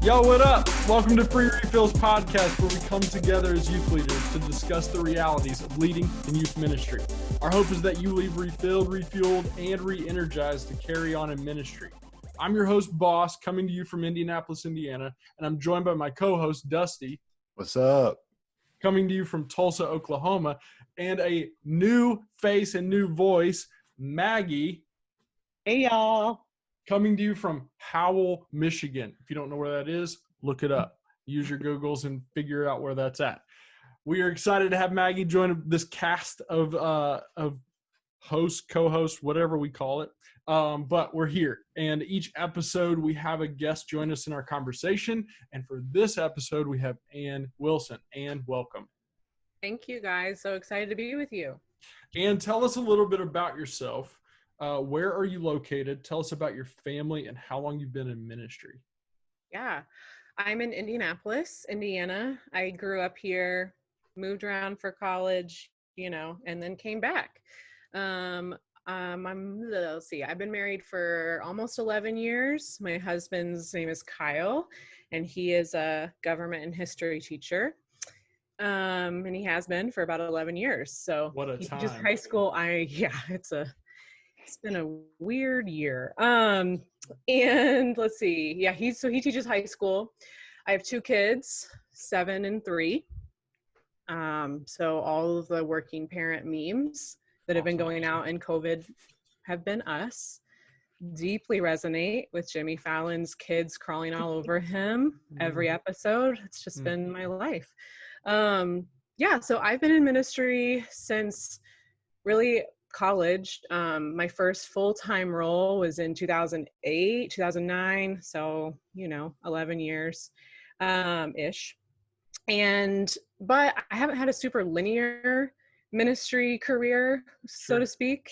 Yo, what up? Welcome to Free Refills Podcast, where we come together as youth leaders to discuss the realities of leading in youth ministry. Our hope is that you leave refilled, refueled, and re-energized to carry on in ministry. I'm your host, Boss, coming to you from Indianapolis, Indiana, and I'm joined by my co-host, Dusty. What's up? Coming to you from Tulsa, Oklahoma, and a new face and new voice, Maggie. Hey, y'all. Coming to you from Howell, Michigan. If you don't know where that is, look it up. Use your Googles and figure out where that's at. We are excited to have Maggie join this cast of hosts, co-hosts, whatever we call it. But we're here. And each episode, we have a guest join us in our conversation. And for this episode, we have Ann Wilson. Ann, welcome. Thank you, guys. So excited to be with you. Ann, tell us a little bit about yourself. Where are you located? Tell us about your family and how long you've been in ministry. Yeah, I'm in Indianapolis, Indiana. I grew up here, moved around for college, and then came back. Let's see, I've been married for almost 11 years. My husband's name is Kyle, and he is a government and history teacher. And he has been for about 11 years. So what a time. Just high school. It's been a weird year. And let's see. Yeah, he teaches high school. I have two kids, 7 and 3. So all of the working parent memes that have been going out in COVID have been us. Deeply resonate with Jimmy Fallon's kids crawling all over him every episode. It's just been my life. So I've been in ministry since really college. My first full-time role was in 2008, 2009. So, 11 years, ish. But I haven't had a super linear ministry career, so to speak,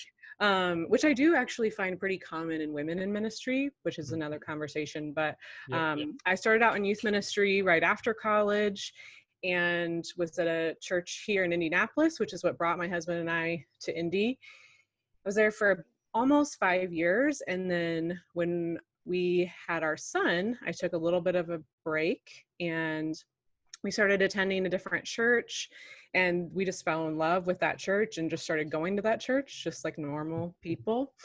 which I do actually find pretty common in women in ministry, which is another conversation. But I started out in youth ministry right after college and was at a church here in Indianapolis, which is what brought my husband and I to Indy. I was there for almost 5 years. And then when we had our son, I took a little bit of a break and we started attending a different church, and we just fell in love with that church and just started going to that church just like normal people.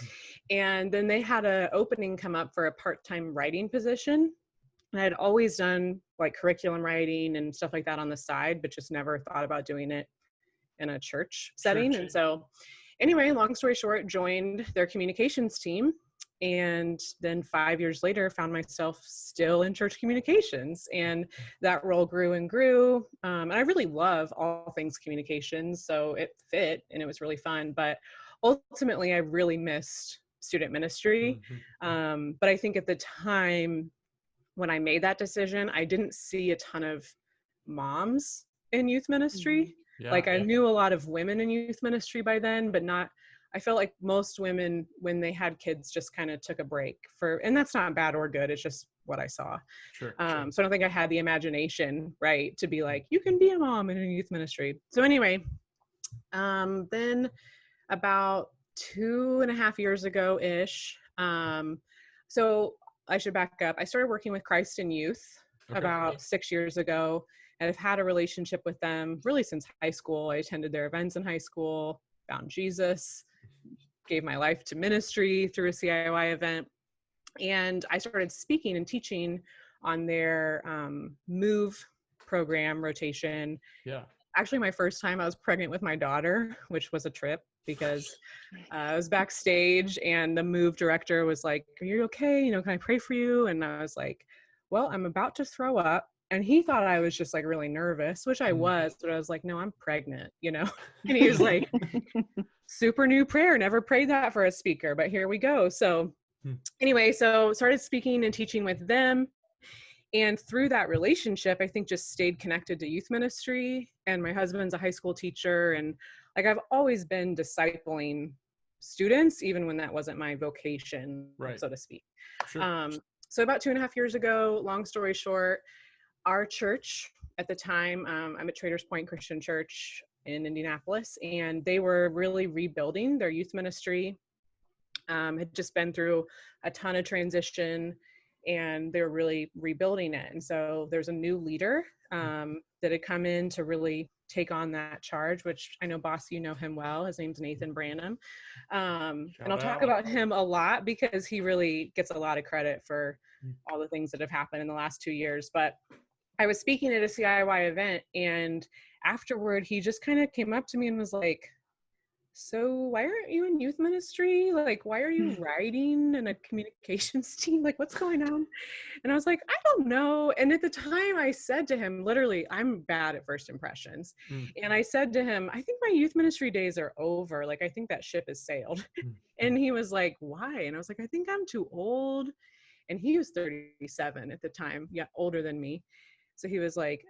And then they had an opening come up for a part-time writing position. And I had always done like curriculum writing and stuff like that on the side, but just never thought about doing it in a church setting. And so anyway, long story short, joined their communications team. And then 5 years later, found myself still in church communications. And that role grew and grew. And I really love all things communications. So it fit and it was really fun. But ultimately, I really missed student ministry. But I think at the time, when I made that decision, I didn't see a ton of moms in youth ministry. I knew a lot of women in youth ministry by then, but I felt like most women, when they had kids, just kind of took a break and that's not bad or good. It's just what I saw. Sure. So I don't think I had the imagination, right, to be like, you can be a mom in a youth ministry. So anyway, then about 2.5 years ago-ish, so I should back up. I started working with Christ in Youth about 6 years ago, and I've had a relationship with them really since high school. I attended their events in high school, found Jesus, gave my life to ministry through a CIY event, and I started speaking and teaching on their MOVE program rotation. Yeah. Actually, my first time I was pregnant with my daughter, which was a trip because I was backstage and the MOVE director was like, "Are you okay? Can I pray for you?" And I was like, "Well, I'm about to throw up." And he thought I was just like really nervous, which I was, but I was like, "No, I'm pregnant, And he was like, super new prayer, never prayed that for a speaker, but here we go. So anyway, so started speaking and teaching with them. And through that relationship, I think just stayed connected to youth ministry. And my husband's a high school teacher. And I've always been discipling students, even when that wasn't my vocation, so to speak. Sure. So about 2.5 years ago, long story short, our church at the time, I'm at Traders Point Christian Church in Indianapolis, and they were really rebuilding their youth ministry. Had just been through a ton of transition and they're really rebuilding it. And so there's a new leader that had come in to really take on that charge, which I know, boss, you know him well. His name's Nathan Branham. And I'll talk about him a lot because he really gets a lot of credit for all the things that have happened in the last 2 years. But I was speaking at a CIY event, and afterward, he just kind of came up to me and was like, so why aren't you in youth ministry? Like, why are you writing in a communications team? Like, what's going on? And I was like, I don't know. And at the time I said to him, literally, I'm bad at first impressions. And I said to him, I think my youth ministry days are over. Like, I think that ship has sailed. And he was like, why? And I was like, I think I'm too old. And he was 37 at the time. Yeah, older than me. So he was like,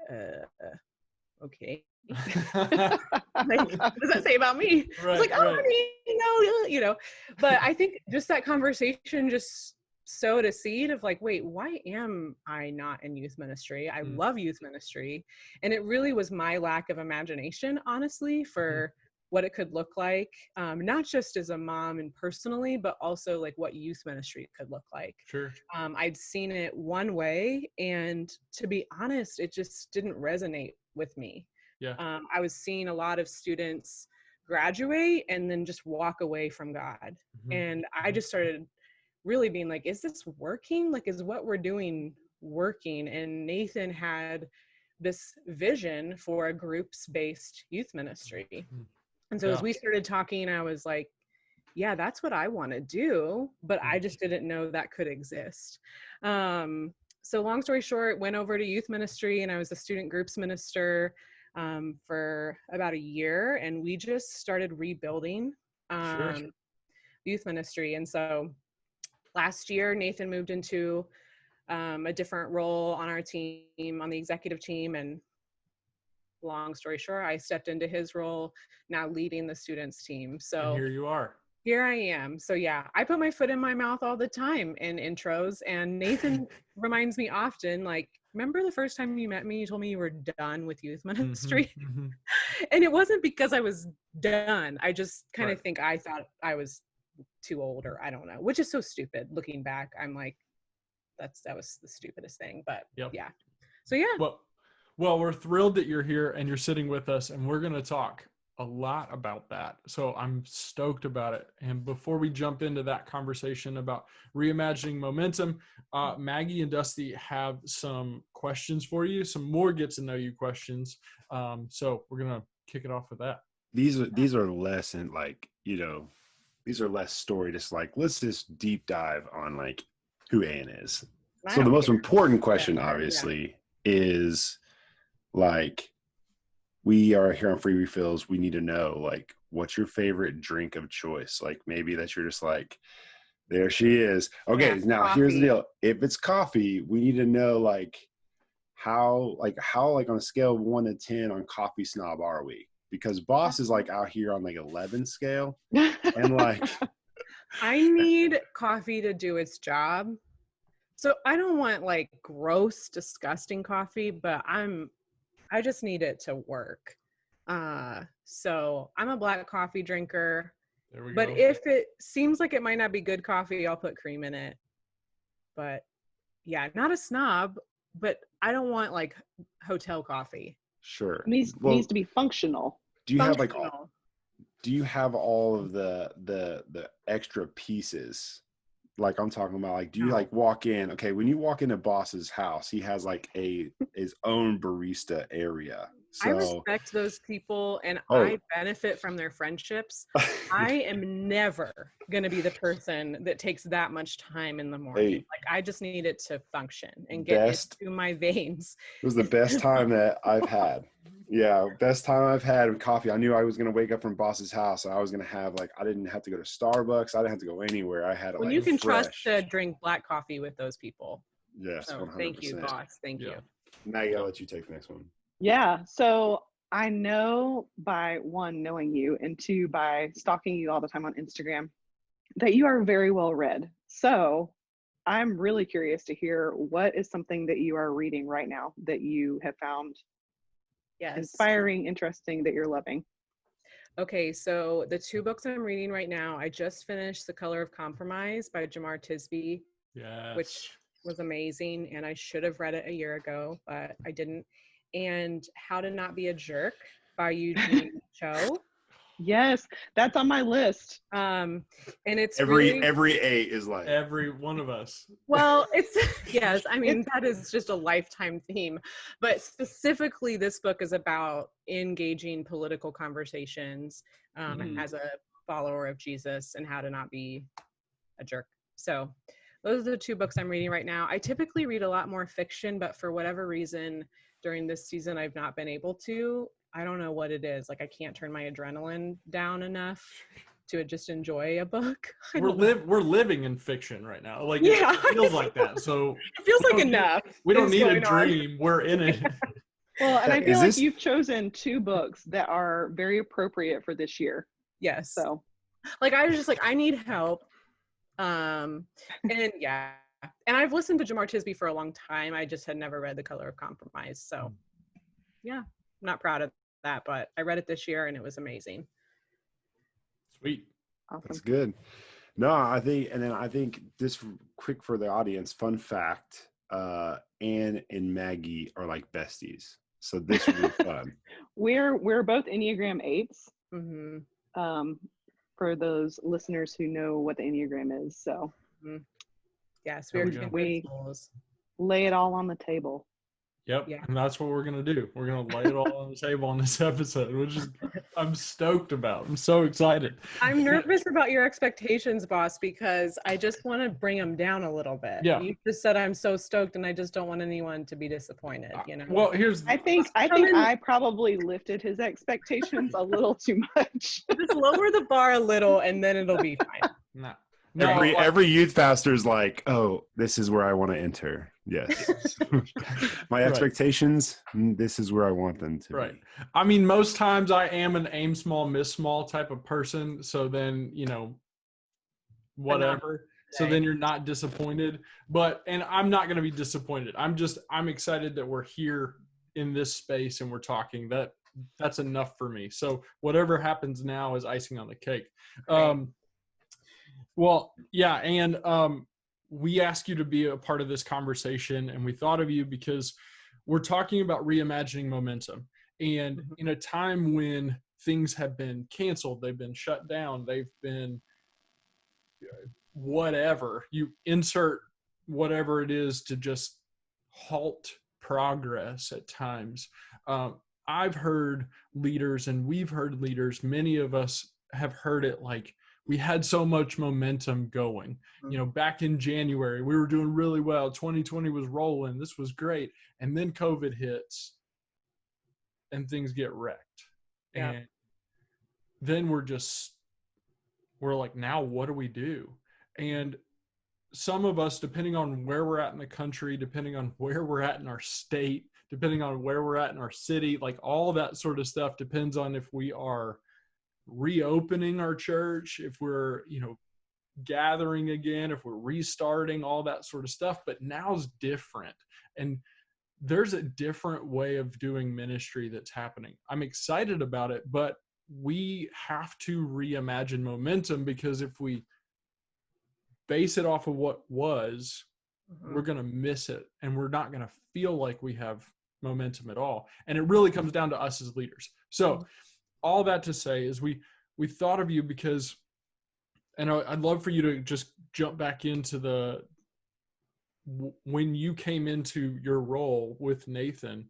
okay. Like, what does that say about me? I was like, oh, honey, but I think just that conversation just sowed a seed of like, wait, why am I not in youth ministry? I love youth ministry. And it really was my lack of imagination, honestly, for what it could look like, not just as a mom and personally, but also like what youth ministry could look like. Sure. I'd seen it one way, and to be honest, it just didn't resonate with me. Yeah. I was seeing a lot of students graduate and then just walk away from God. And I just started really being like, is this working? Like, is what we're doing working? And Nathan had this vision for a groups-based youth ministry. And so as we started talking, I was like, yeah, that's what I want to do, but I just didn't know that could exist. So long story short, went over to youth ministry, and I was a student groups minister for about a year, and we just started rebuilding youth ministry. And so last year, Nathan moved into a different role on our team, on the executive team, and long story short, I stepped into his role, now leading the students team. So and here you are. Here I am. So yeah, I put my foot in my mouth all the time in intros, and Nathan reminds me often, like, remember the first time you met me, you told me you were done with youth ministry? And it wasn't because I was done. I just kind of think I thought I was too old, or I don't know, which is so stupid. Looking back, I'm like, that was the stupidest thing, but yeah. So yeah. Well, we're thrilled that you're here and you're sitting with us, and we're going to talk a lot about that. So I'm stoked about it. And before we jump into that conversation about reimagining momentum, Maggie and Dusty have some questions for you, some more get to know you questions. So we're going to kick it off with that. These are less in like, these are less story, just like, let's just deep dive on like who Ann is. So the most important question obviously is like, we are here on Free Refills. We need to know, like, what's your favorite drink of choice? Like, maybe that you're just like, there she is. Okay, now coffee. Here's the deal. If it's coffee, we need to know, like, how on a scale of 1 to 10 on coffee snob are we? Because boss is like out here on like 11 scale, and like, I need coffee to do its job. So I don't want like gross, disgusting coffee, but I just need it to work. So I'm a black coffee drinker, but if it seems like it might not be good coffee, I'll put cream in it. But yeah, not a snob, but I don't want like hotel coffee. Sure. It needs to be functional. Do you have like, do you have all of the extra pieces? Like I'm talking about, like, do you like walk in? Okay, when you walk into boss's house, he has like his own barista area. So, I respect those people, and I benefit from their friendships. I am never going to be the person that takes that much time in the morning. Like, I just need it to function and get into my veins. It was the best time that I've had. Yeah, best time I've had with coffee. I knew I was going to wake up from boss's house, and I was going to have, like, I didn't have to go to Starbucks. I didn't have to go anywhere. I had it, when like, you can fresh. Trust to drink black coffee with those people. Yes, so 100%. Thank you, boss. Thank you. Maggie, I'll let you take the next one. Yeah, so I know by one, knowing you, and two, by stalking you all the time on Instagram, that you are very well read. So I'm really curious to hear, what is something that you are reading right now that you have found inspiring, interesting, that you're loving? Okay, so the 2 books I'm reading right now, I just finished The Color of Compromise by Jamar Tisby, which was amazing, and I should have read it a year ago, but I didn't. And How to Not Be a Jerk by Eugene Cho. Yes, that's on my list. And it's every really, A is like Every one of us. well, it's yes, I mean that is just a lifetime theme, but specifically this book is about engaging political conversations as a follower of Jesus and how to not be a jerk. So those are the two books I'm reading right now. I typically read a lot more fiction, but for whatever reason during this season I've not been able to. I don't know what it is. Like I can't turn my adrenaline down enough to just enjoy a book. We're living in fiction right now. Like Yeah. it feels like that. So It feels like enough. we don't is need a going on. dream. We're in it. Well, and I Is feel like this- you've chosen two books that are very appropriate for this year. Yes. So, like I was just like, I need help. And yeah. And I've listened to Jamar Tisby for a long time. I just had never read The Color of Compromise. So yeah, I'm not proud of that, but I read it this year and it was amazing. Sweet. awesome. That's good. No, I think this quick for the audience, fun fact, Anne and Maggie are like besties. So this will be fun. We're both Enneagram 8s. Mm-hmm. For those listeners who know what the Enneagram is. So Yes, There we're we go. kindred souls. lay it all on the table. Yep. Yeah. And that's what we're going to do. We're going to lay it all on the table on this episode, which is I'm stoked about. I'm so excited. I'm nervous about your expectations, boss, because I just want to bring them down a little bit. Yeah. You just said I'm so stoked and I just don't want anyone to be disappointed, you know? Well, I think I probably lifted his expectations a little too much. Just lower the bar a little and then it'll be fine. no. Every youth pastor is like, oh, this is where I want to enter. Yes. My Right. expectations, this is where I want them to Right. be. I mean, most times I am an aim small, miss small type of person. So then, whatever. So then you're not disappointed. And I'm not going to be disappointed. I'm excited that we're here in this space and we're talking. That's enough for me. So whatever happens now is icing on the cake. Well, yeah. And we asked you to be a part of this conversation, and we thought of you because we're talking about reimagining momentum. And in a time when things have been canceled, they've been shut down, they've been whatever, you insert whatever it is to just halt progress at times. I've heard leaders, and we've heard leaders, many of us have heard it like, we had so much momentum going. Back in January, we were doing really well. 2020 was rolling. This was great. And then COVID hits and things get wrecked. Yeah. And then we're like, now what do we do? And some of us, depending on where we're at in the country, depending on where we're at in our state, depending on where we're at in our city, like all that sort of stuff depends on if we are reopening our church, if we're gathering again, if we're restarting, all that sort of stuff. But now's different, and there's a different way of doing ministry that's happening. I'm excited about it, but we have to reimagine momentum, because if we base it off of what was, we're going to miss it, and we're not going to feel like we have momentum at all. And it really comes down to us as leaders. So all that to say is we thought of you because, and I'd love for you to just jump back into when you came into your role with Nathan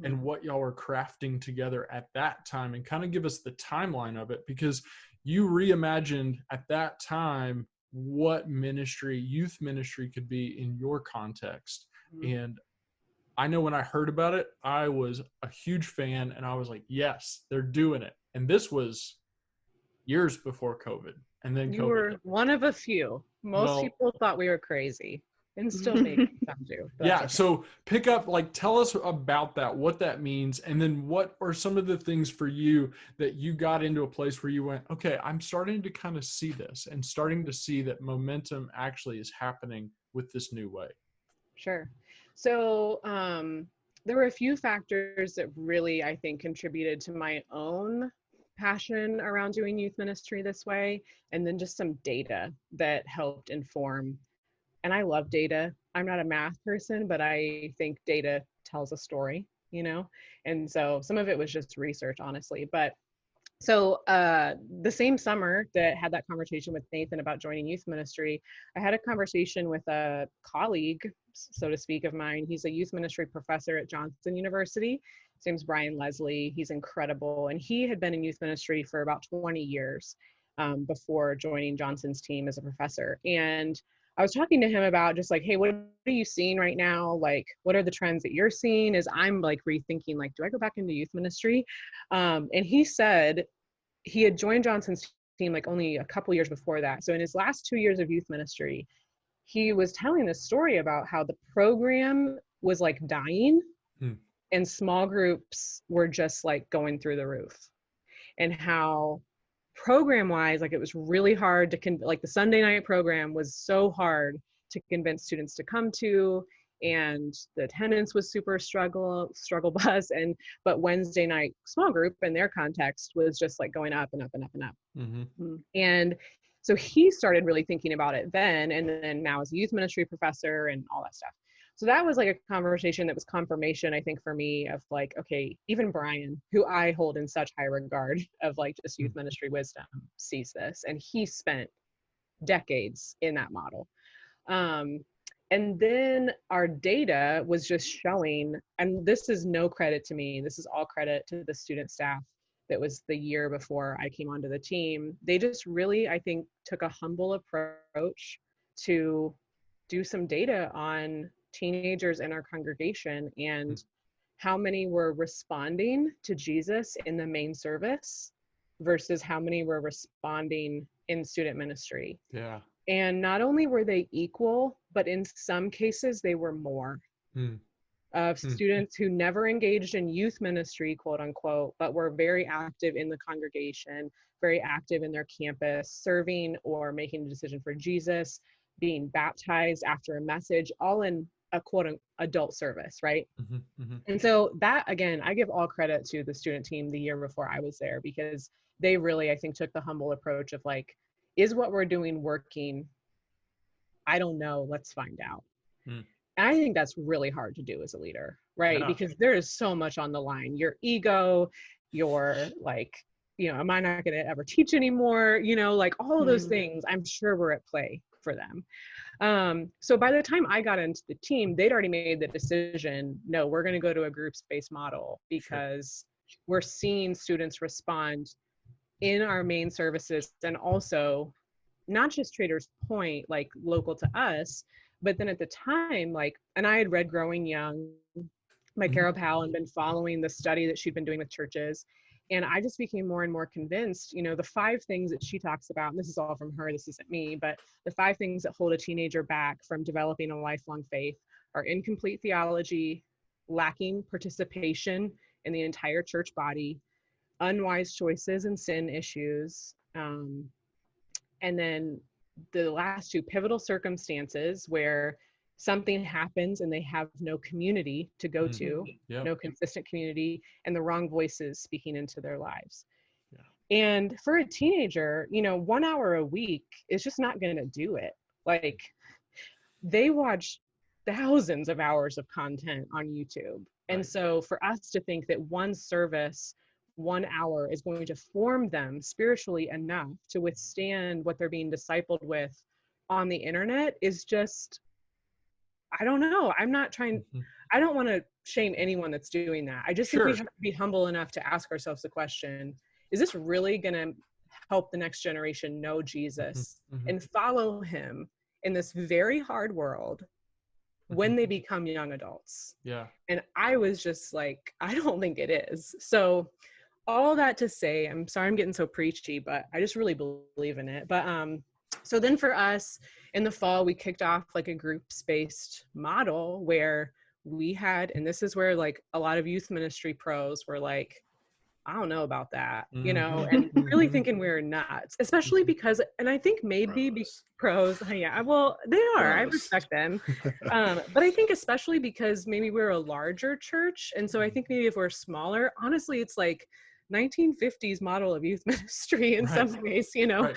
and what y'all were crafting together at that time, and kind of give us the timeline of it, because you reimagined at that time what youth ministry could be in your context. And I know when I heard about it, I was a huge fan, and I was like, yes, they're doing it. And this was years before COVID. And then You COVID were hit. one of a few. Most people thought we were crazy, and still maybe some do. but Yeah. that's So pick up, tell us about that, what that means. And then what are some of the things for you that you got into a place where you went, okay, I'm starting to kind of see this, and starting to see that momentum actually is happening with this new way. Sure. So there were a few factors that really, I think, contributed to my own passion around doing youth ministry this way, and then just some data that helped inform and I love data. I'm not a math person, but I think data tells a story, you know? And so some of it was just research, honestly. But so the same summer that had that conversation with Nathan about joining youth ministry, I had a conversation with a colleague, so to speak, of mine. He's a youth ministry professor at Johnson University. His name's Brian Leslie. He's incredible. And he had been in youth ministry for about 20 years before joining Johnson's team as a professor. And I was talking to him about just like, hey, what are you seeing right now? Like, what are the trends that you're seeing? As I'm like rethinking, like, do I go back into youth ministry? And he said he had joined Johnson's team like only a couple years before that. So in his last 2 years of youth ministry, he was telling this story about how the program was like dying and small groups were just like going through the roof, and how program wise, like it was really hard to like the Sunday night program was so hard to convince students to come to, and the attendance was super struggle bus, but Wednesday night small group in their context was just like going up and up and up and up. And so he started really thinking about it then, and then now as a youth ministry professor and all that stuff. So that was like a conversation that was confirmation, I think, for me of like, okay, even Brian, who I hold in such high regard of like just youth ministry wisdom, sees this, and he spent decades in that model. And then our data was just showing, and this is no credit to me, this is all credit to the student staff that was the year before I came onto the team. They just really, I think, took a humble approach to do some data on teenagers in our congregation and how many were responding to Jesus in the main service versus how many were responding in student ministry. Yeah. And not only were they equal, but in some cases they were more. Of students who never engaged in youth ministry, quote unquote, but were very active in the congregation, very active in their campus, serving or making a decision for Jesus, being baptized after a message, all in a quote unquote adult service, right? And so that, again, I give all credit to the student team the year before I was there, because they really, I think, took the humble approach of like, is what we're doing working? I don't know, let's find out. And I think that's really hard to do as a leader, right? Because there is so much on the line. Your ego, your like, you know, am I not going to ever teach anymore? You know, like all of those things, I'm sure were at play for them. So by the time I got into the team, they'd already made the decision, no, we're going to go to a groups-based model because we're seeing students respond in our main services, and also not just Traders Point, like local to us, but then at the time, like, and I had read Growing Young by Carol Powell and been following the study that she'd been doing with churches. And I just became more and more convinced, you know, the 5 things that she talks about, and this is all from her, this isn't me, but the 5 things that hold a teenager back from developing a lifelong faith are incomplete theology, lacking participation in the entire church body, unwise choices and sin issues, and then the last 2, pivotal circumstances where something happens and they have no community to go to, no consistent community, and the wrong voices speaking into their lives. And for a teenager, you know, 1 hour a week is just not going to do it. Like, they watch thousands of hours of content on YouTube. And so for us to think that one service, 1 hour is going to form them spiritually enough to withstand what they're being discipled with on the internet is just, I don't know. I'm not trying, I don't want to shame anyone that's doing that. I just think we have to be humble enough to ask ourselves the question, is this really going to help the next generation know Jesus and follow him in this very hard world when they become young adults? And I was just like, I don't think it is. So all that to say, I'm sorry I'm getting so preachy, but I just really believe in it. But so then for us in the fall, we kicked off like a groups-based model where we had, and this is where like a lot of youth ministry pros were like, I don't know about that, you know, and really thinking we were nuts, especially because, and I think maybe pros, yeah, well, they are, I respect them. But I think especially because maybe we're a larger church. And so I think maybe if we're smaller, honestly, it's like 1950s model of youth ministry in some ways, you know.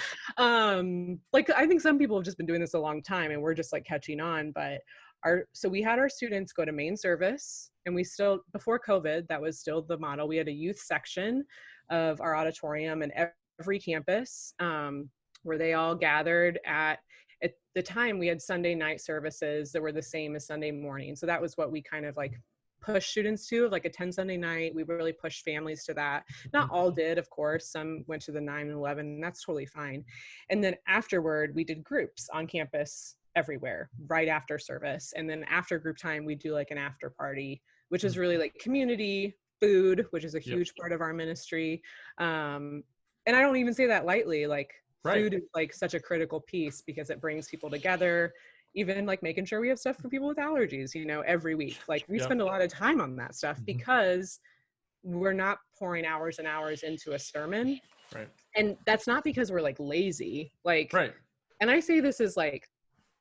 Like I think some people have just been doing this a long time and we're just like catching on, but so we had our students go to main service, and we still, before COVID, that was still the model. We had a youth section of our auditorium and every campus, where they all gathered at the time we had Sunday night services that were the same as Sunday morning. So that was what we kind of like push students to, like attend Sunday night. We really pushed families to that. Not all did, of course. Some went to the 9 and 11, and that's totally fine. And then afterward, we did groups on campus everywhere right after service. And then after group time, we do like an after party, which is really like community food, which is a huge part of our ministry. And I don't even say that lightly, like food is like such a critical piece because it brings people together, even like making sure we have stuff for people with allergies, you know, every week. Like we spend a lot of time on that stuff because we're not pouring hours and hours into a sermon. And that's not because we're like lazy, like, and I say this as like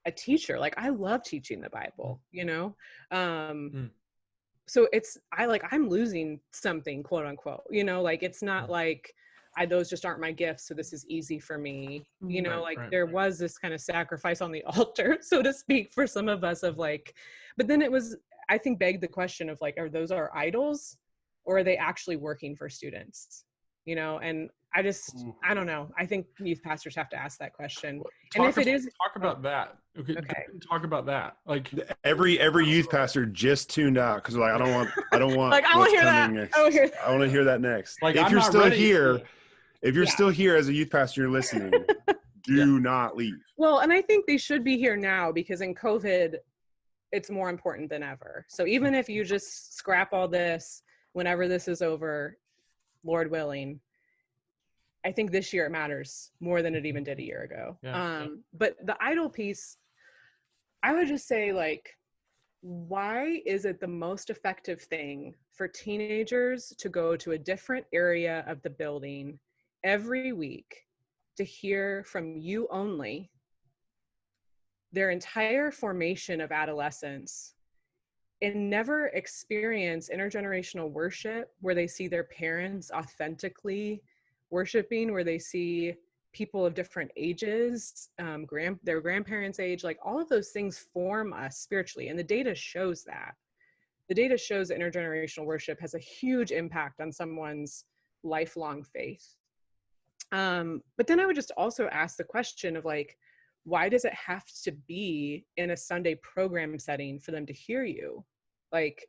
a teacher, like I love teaching the Bible, you know? So I'm losing something, quote unquote, you know, like it's not like those just aren't my gifts, so this is easy for me, you know, there was this kind of sacrifice on the altar, so to speak, for some of us of like, but then it was, I think, begged the question of like, are those our idols or are they actually working for students, you know? And I don't know. I think youth pastors have to ask that question. And if it is, talk about that. Okay. Talk about that. Like every youth pastor just tuned out because like I don't want like I want to hear that. Next. I want to hear that next. Like if you're still here, if you're still here as a youth pastor, you're listening. Do not leave. Well, and I think they should be here now because in COVID, it's more important than ever. So even if you just scrap all this whenever this is over, Lord willing, I think this year it matters more than it even did a year ago. But the idol piece, I would just say like, why is it the most effective thing for teenagers to go to a different area of the building every week to hear from you only their entire formation of adolescence and never experience intergenerational worship where they see their parents authentically worshiping, where they see people of different ages, their grandparents' age, like all of those things form us spiritually. And the data shows that. The data shows that intergenerational worship has a huge impact on someone's lifelong faith. But then I would just also ask the question of like, why does it have to be in a Sunday program setting for them to hear you? Like,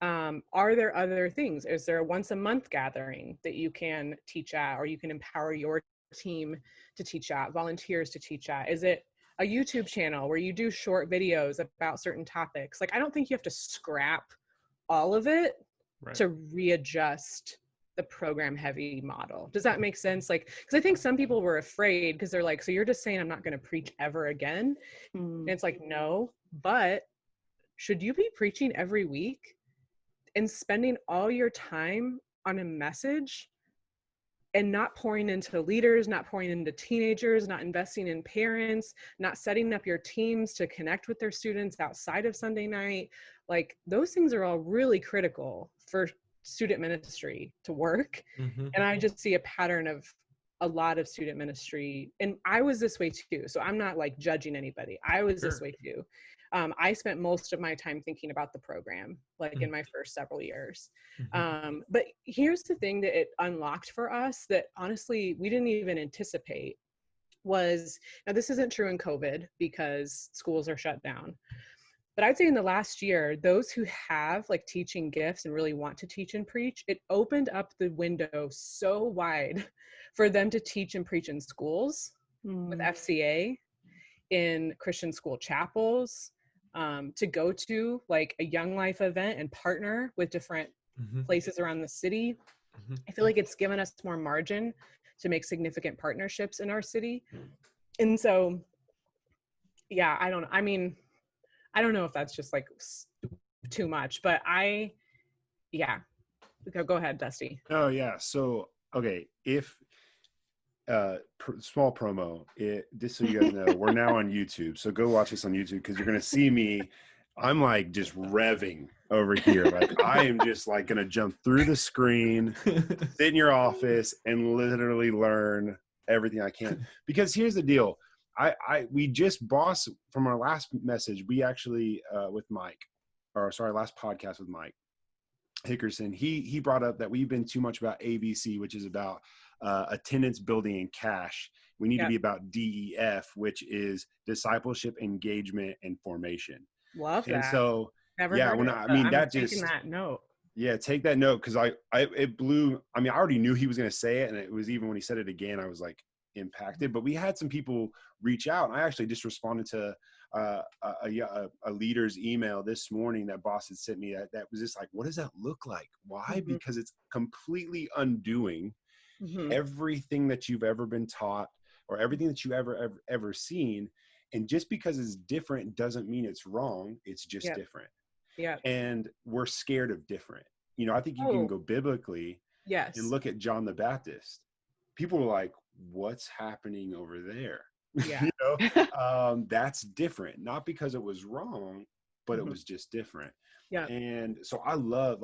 are there other things? Is there a once a month gathering that you can teach at, or you can empower your team to teach at, volunteers to teach at? Is it a YouTube channel where you do short videos about certain topics? Like, I don't think you have to scrap all of it to readjust the program heavy model. Does that make sense? Like, because I think some people were afraid because they're like, so you're just saying I'm not going to preach ever again? And it's like, no, but should you be preaching every week and spending all your time on a message and not pouring into leaders, not pouring into teenagers, not investing in parents, not setting up your teams to connect with their students outside of Sunday night? Like, those things are all really critical for student ministry to work. And I just see a pattern of a lot of student ministry, and I was this way too, so I'm not like judging anybody. I was this way too. I spent most of my time thinking about the program, like in my first several years. But here's the thing that it unlocked for us that honestly we didn't even anticipate was, now this isn't true in COVID because schools are shut down, but I'd say in the last year, those who have like teaching gifts and really want to teach and preach, it opened up the window so wide for them to teach and preach in schools with FCA, in Christian school chapels, to go to like a Young Life event and partner with different places around the city. I feel like it's given us more margin to make significant partnerships in our city. And so, yeah, I don't know if that's just like too much, but go ahead, Dusty. Oh yeah. So, okay. If, small promo, just so you guys know, we're now on YouTube. So go watch us on YouTube because you're going to see me. I'm like just revving over here. Like, I am just like going to jump through the screen, sit in your office, and literally learn everything I can. Because here's the deal. We just from our last message, we actually, with Mike, last podcast with Mike Hickerson, he brought up that we've been too much about ABC, which is about attendance, building, and cash. We need to be about DEF, which is discipleship, engagement, and formation. Love that. And so, Never yeah, heard when it, I'm that taking that note. Yeah, take that note, because it blew. I mean, I already knew he was going to say it, and it was, even when he said it again, I was like impacted. But we had some people reach out, and I actually just responded to a leader's email this morning that boss had sent me that was just like, what does that look like? Why? Mm-hmm. Because it's completely undoing Mm-hmm. everything that you've ever been taught or everything that you ever seen. And just because it's different doesn't mean it's wrong. It's just different. Yeah. And we're scared of different. You know, I think you can go biblically and look at John the Baptist. People were like, what's happening over there? Yeah. You know, that's different, not because it was wrong, but it was just different. Yeah. And so I love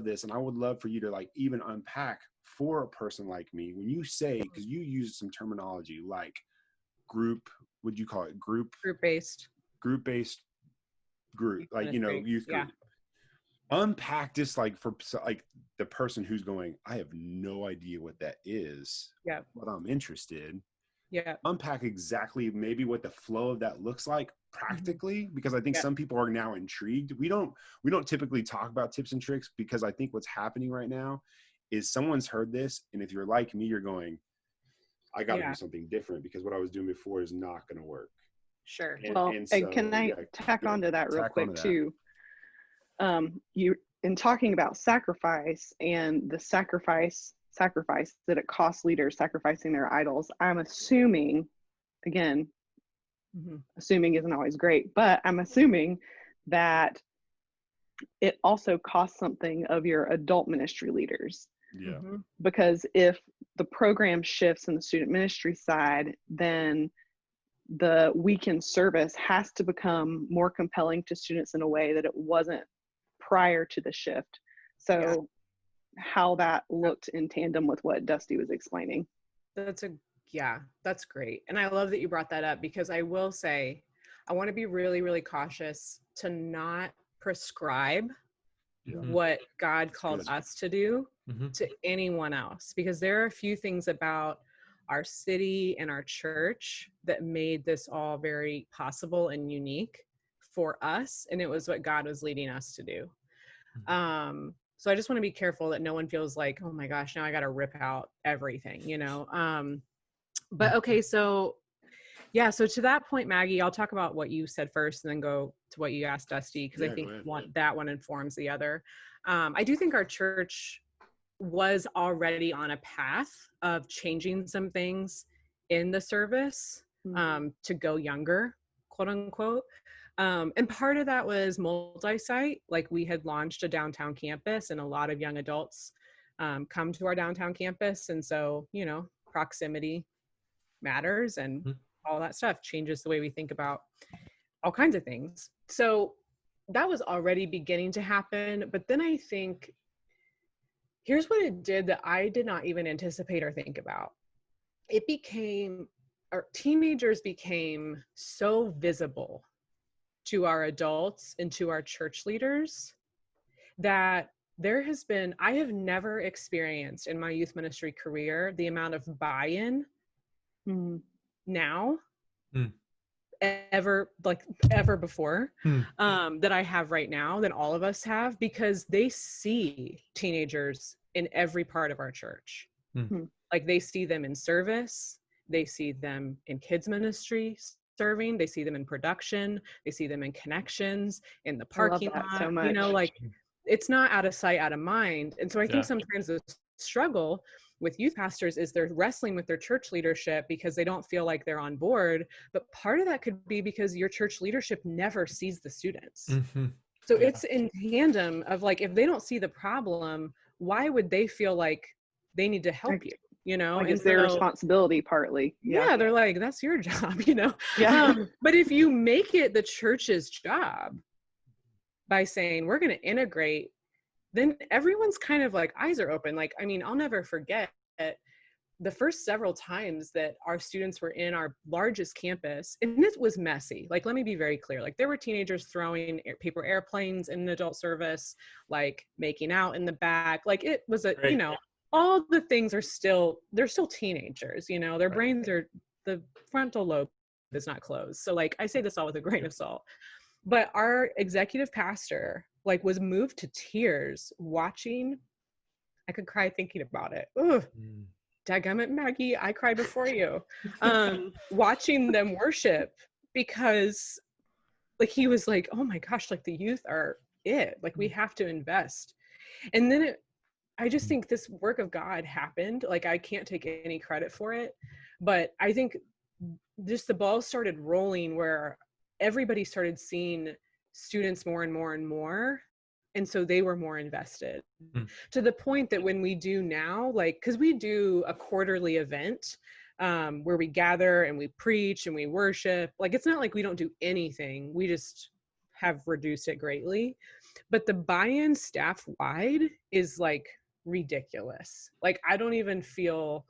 this. And I would love for you to like even unpack for a person like me, when you say, because you use some terminology like would you call it group-based group, like, you know, youth group. Unpack this, like, for like the person who's going, I have no idea what that is, but I'm interested. Unpack exactly maybe what the flow of that looks like practically, because I think some people are now intrigued. We don't typically talk about tips and tricks, because I think what's happening right now is someone's heard this, and if you're like me, you're going, I got to do something different, because what I was doing before is not going to work. Sure. And can I tack onto that real quick too? You, in talking about sacrifice and the sacrifice that it costs leaders sacrificing their idols, I'm assuming, again, assuming isn't always great, but I'm assuming that it also costs something of your adult ministry leaders. Yeah. Because if the program shifts in the student ministry side, then the weekend service has to become more compelling to students in a way that it wasn't prior to the shift. So how that looked in tandem with what Dusty was explaining. That's great. And I love that you brought that up, because I will say, I want to be really, really cautious to not prescribe what God called us to do to anyone else, because there are a few things about our city and our church that made this all very possible and unique for us. And it was what God was leading us to do. So I just want to be careful that no one feels like, oh my gosh, now I got to rip out everything, you know? But okay. So so to that point, Maggie, I'll talk about what you said first and then go to what you asked Dusty, because I think that one informs the other. I do think our church was already on a path of changing some things in the service to go younger, quote unquote. And part of that was multi-site. Like, we had launched a downtown campus, and a lot of young adults come to our downtown campus. And so, you know, proximity matters, and all that stuff changes the way we think about all kinds of things. So that was already beginning to happen. But then I think, here's what it did that I did not even anticipate or think about. Our teenagers became so visible to our adults and to our church leaders that I have never experienced in my youth ministry career the amount of buy-in now ever before that I have right now, than all of us have, because they see teenagers in every part of our church. Like, they see them in service, they see them in kids ministry serving, they see them in production, they see them in connections, in the parking lot, so much. You know, like, it's not out of sight, out of mind. And so I think sometimes the struggle with youth pastors is they're wrestling with their church leadership because they don't feel like they're on board. But part of that could be because your church leadership never sees the students. So it's in tandem of, like, if they don't see the problem, why would they feel like they need to help you? You know, like, it's their responsibility partly. Yeah, they're like, that's your job, you know. But if you make it the church's job, by saying we're going to integrate, then everyone's kind of like eyes are open. Like, I mean, I'll never forget the first several times that our students were in our largest campus, and it was messy. Like, let me be very clear. Like, there were teenagers throwing paper airplanes in an adult service, like making out in the back. Like, it was a, you know, all the things are still, they're still teenagers, you know, their brains are, the frontal lobe is not closed. So like, I say this all with a grain of salt, but our executive pastor like was moved to tears watching. I could cry thinking about it. Ugh. Dadgummit, Maggie, I cried before you. Watching them worship, because like he was like, oh my gosh, like the youth are it. Like we have to invest. And then I just think this work of God happened. Like I can't take any credit for it, but I think just the ball started rolling where everybody started seeing students more and more and more. And so they were more invested to the point that when we do now, like, cause we do a quarterly event where we gather and we preach and we worship. Like, it's not like we don't do anything. We just have reduced it greatly, but the buy-in staff wide is like ridiculous. Like, I don't even feel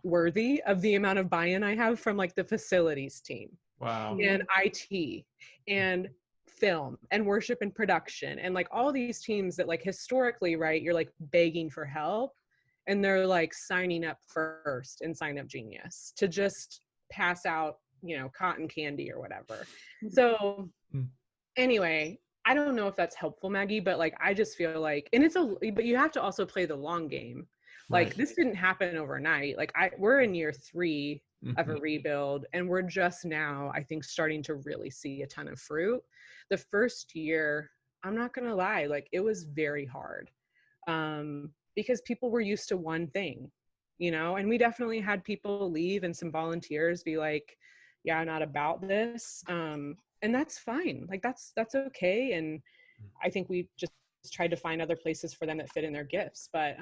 worthy of the amount of buy-in I have from like the facilities team. Wow. And IT and film and worship and production and like all these teams that like historically, right, you're like begging for help and they're like signing up first in Sign Up Genius to just pass out, you know, cotton candy or whatever. So anyway, I don't know if that's helpful, Maggie, but like I just feel like, and it's but you have to also play the long game. Like this didn't happen overnight. Like we're in year 3 of a rebuild, and we're just now, I think, starting to really see a ton of fruit. The first year, I'm not gonna lie, like it was very hard because people were used to one thing, you know, and we definitely had people leave and some volunteers be like, yeah, I'm not about this. And that's fine. Like that's okay. And I think we just tried to find other places for them that fit in their gifts. But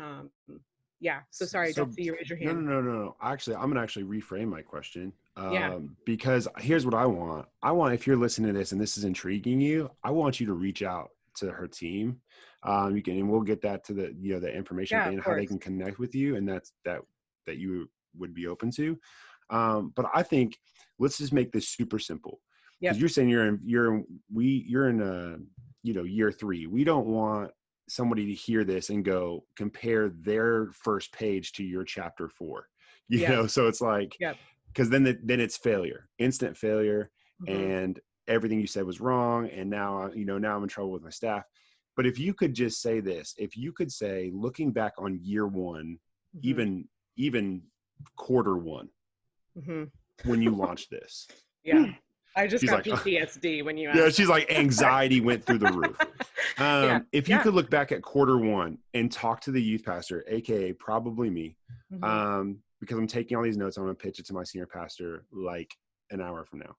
yeah. So sorry, don't see you raise your hand. No. Actually, I'm gonna actually reframe my question. Yeah. Because here's what I want. If you're listening to this and this is intriguing you, I want you to reach out to her team. You can, and we'll get that to the, you know, the information and how they can connect with you, and that you would be open to. But I think let's just make this super simple. Because you're saying you're in year 3. We don't want somebody to hear this and go compare their first page to your chapter 4, you know? So it's like, because then it's failure, instant failure. And everything you said was wrong. And now, now I'm in trouble with my staff. But if you could just say this, if you could say, looking back on year 1, even quarter 1, when you launched this. I just got PTSD when you asked. Yeah, she's like, anxiety went through the roof. If you could look back at quarter 1 and talk to the youth pastor, AKA probably me, because I'm taking all these notes. I'm going to pitch it to my senior pastor like an hour from now.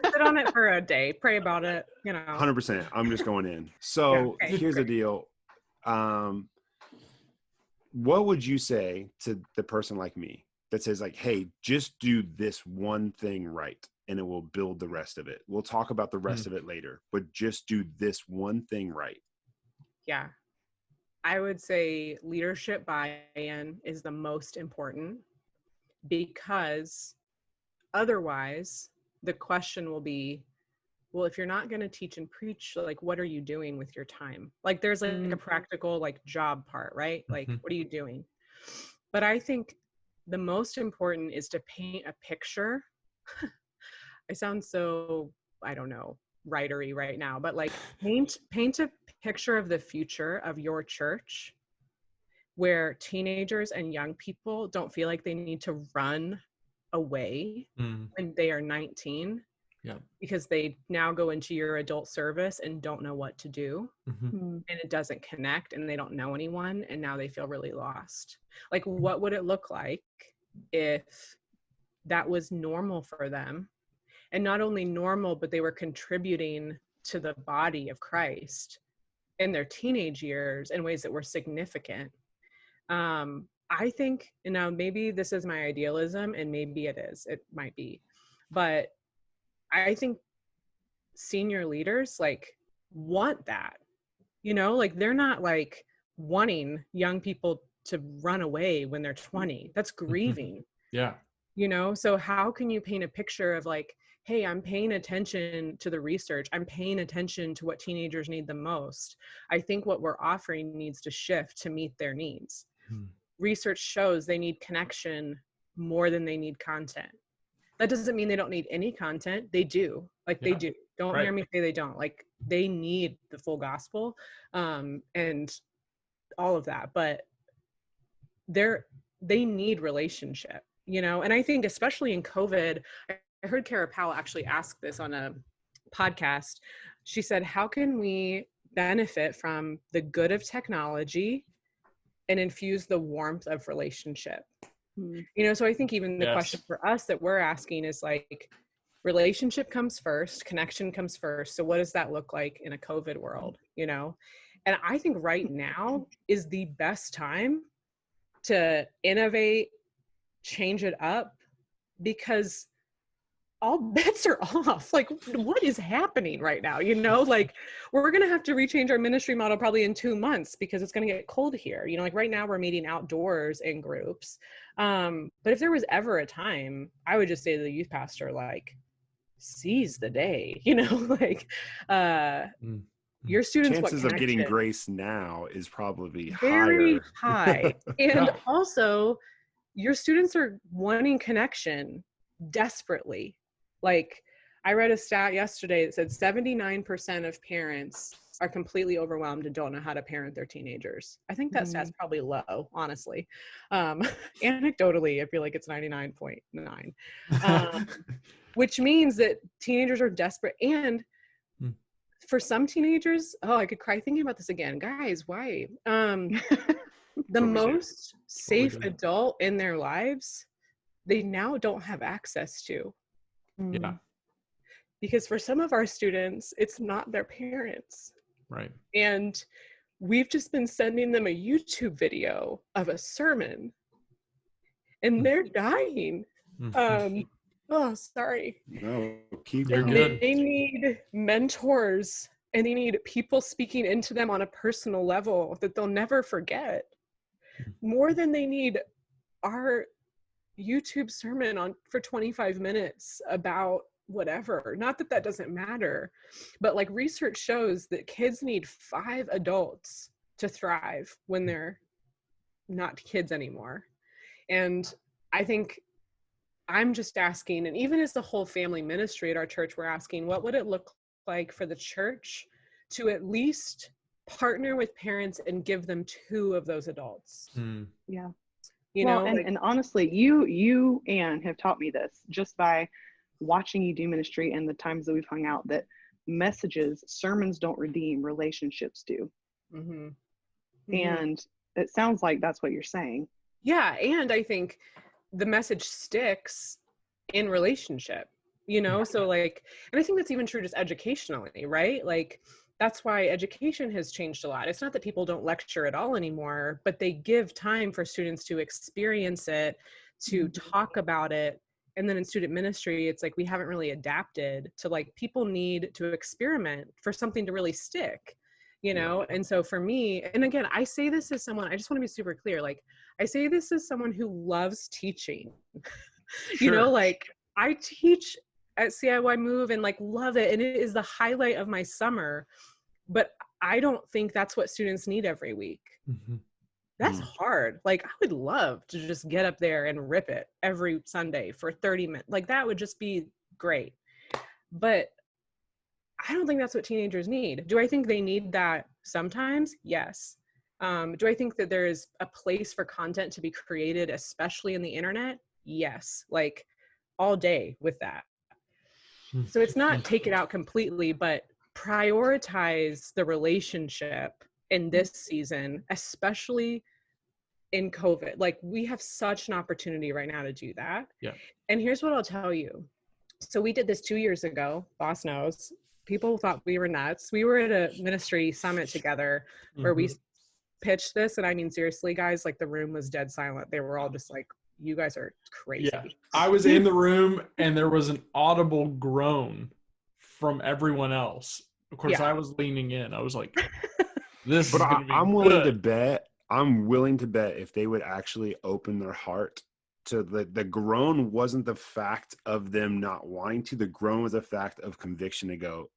Sit on it for a day, pray about it, 100%. I'm just going in. So here's the deal. What would you say to the person like me that says like, hey, just do this one thing right, and it will build the rest of it. We'll talk about the rest of it later, but just do this one thing right. Yeah. I would say leadership buy-in is the most important, because otherwise the question will be, well, if you're not going to teach and preach, like, what are you doing with your time? Like, there's like a practical, like, job part, right? Like, what are you doing? But I think the most important is to paint a picture. I sound so, I don't know, writery right now, but like paint a picture of the future of your church where teenagers and young people don't feel like they need to run away when they are 19 because they now go into your adult service and don't know what to do and it doesn't connect and they don't know anyone and now they feel really lost. Like, what would it look like if that was normal for them? And not only normal, but they were contributing to the body of Christ in their teenage years in ways that were significant. I think, and now maybe this is my idealism, and maybe it might be, but I think senior leaders, like, want that, you know, like they're not like wanting young people to run away when they're 20. That's grieving. Yeah. You know, so how can you paint a picture of like, hey, I'm paying attention to the research. I'm paying attention to what teenagers need the most. I think what we're offering needs to shift to meet their needs. Research shows they need connection more than they need content. That doesn't mean they don't need any content. They do. Like they do. Don't hear me say they don't. Like they need the full gospel and all of that. But they need relationship, you know? And I think especially in COVID, I heard Kara Powell actually ask this on a podcast. She said, how can we benefit from the good of technology and infuse the warmth of relationship? You know, so I think even the question for us that we're asking is like, relationship comes first, connection comes first. So what does that look like in a COVID world, you know? And I think right now is the best time to innovate, change it up, because all bets are off. Like, what is happening right now? You know, like we're going to have to rechange our ministry model probably in 2 months because it's going to get cold here. You know, like right now we're meeting outdoors in groups. But if there was ever a time, I would just say to the youth pastor, like, seize the day, you know, like, your students chances of getting grace now is probably very higher. high. And also your students are wanting connection desperately. Like I read a stat yesterday that said 79% of parents are completely overwhelmed and don't know how to parent their teenagers. I think that stat's probably low, honestly. Anecdotally, I feel like it's 99.9, which means that teenagers are desperate. And for some teenagers, I could cry thinking about this again. Guys, why? The most safe adult in their lives, they now don't have access to. Yeah. Because for some of our students, it's not their parents. Right. And we've just been sending them a YouTube video of a sermon and they're dying. Oh, sorry. No, keep You're good. They need mentors and they need people speaking into them on a personal level that they'll never forget. More than they need our YouTube sermon for 25 minutes about whatever. Not that that doesn't matter, but like research shows that kids need 5 adults to thrive when they're not kids anymore. And I think I'm just asking, and even as the whole family ministry at our church, we're asking, what would it look like for the church to at least partner with parents and give them 2 of those adults? Yeah. You well, know, and honestly, you, Anne, have taught me this just by watching you do ministry and the times that we've hung out, that sermons don't redeem, relationships do. And it sounds like that's what you're saying. Yeah. And I think the message sticks in relationship, you know? So like, and I think that's even true just educationally, right? Like, that's why education has changed a lot. It's not that people don't lecture at all anymore, but they give time for students to experience it, to talk about it. And then in student ministry, it's like we haven't really adapted to, like, people need to experiment for something to really stick, you know? And so for me, and again, I say this as someone, I just want to be super clear. Like, I say this as someone who loves teaching, you know, like I teach at CIY Move and like love it. And it is the highlight of my summer, but I don't think that's what students need every week. That's hard. Like I would love to just get up there and rip it every Sunday for 30 minutes. Like that would just be great. But I don't think that's what teenagers need. Do I think they need that sometimes? Yes. Do I think that there is a place for content to be created, especially in the internet? Yes. Like all day with that. So it's not take it out completely, but prioritize the relationship in this season, especially in COVID. Like we have such an opportunity right now to do that. Yeah. And here's what I'll tell you. So we did this 2 years ago, boss knows. People thought we were nuts. We were at a ministry summit together where we pitched this. And I mean, seriously, guys, like the room was dead silent. They were all just like, you guys are crazy. Yeah. I was in the room and there was an audible groan from everyone else. of course, I was leaning in. I was like, this But is going to be I'm willing to good. bet. I'm willing to bet if they would actually open their heart to the groan wasn't the fact of them not wanting to. The groan was a fact of conviction to go,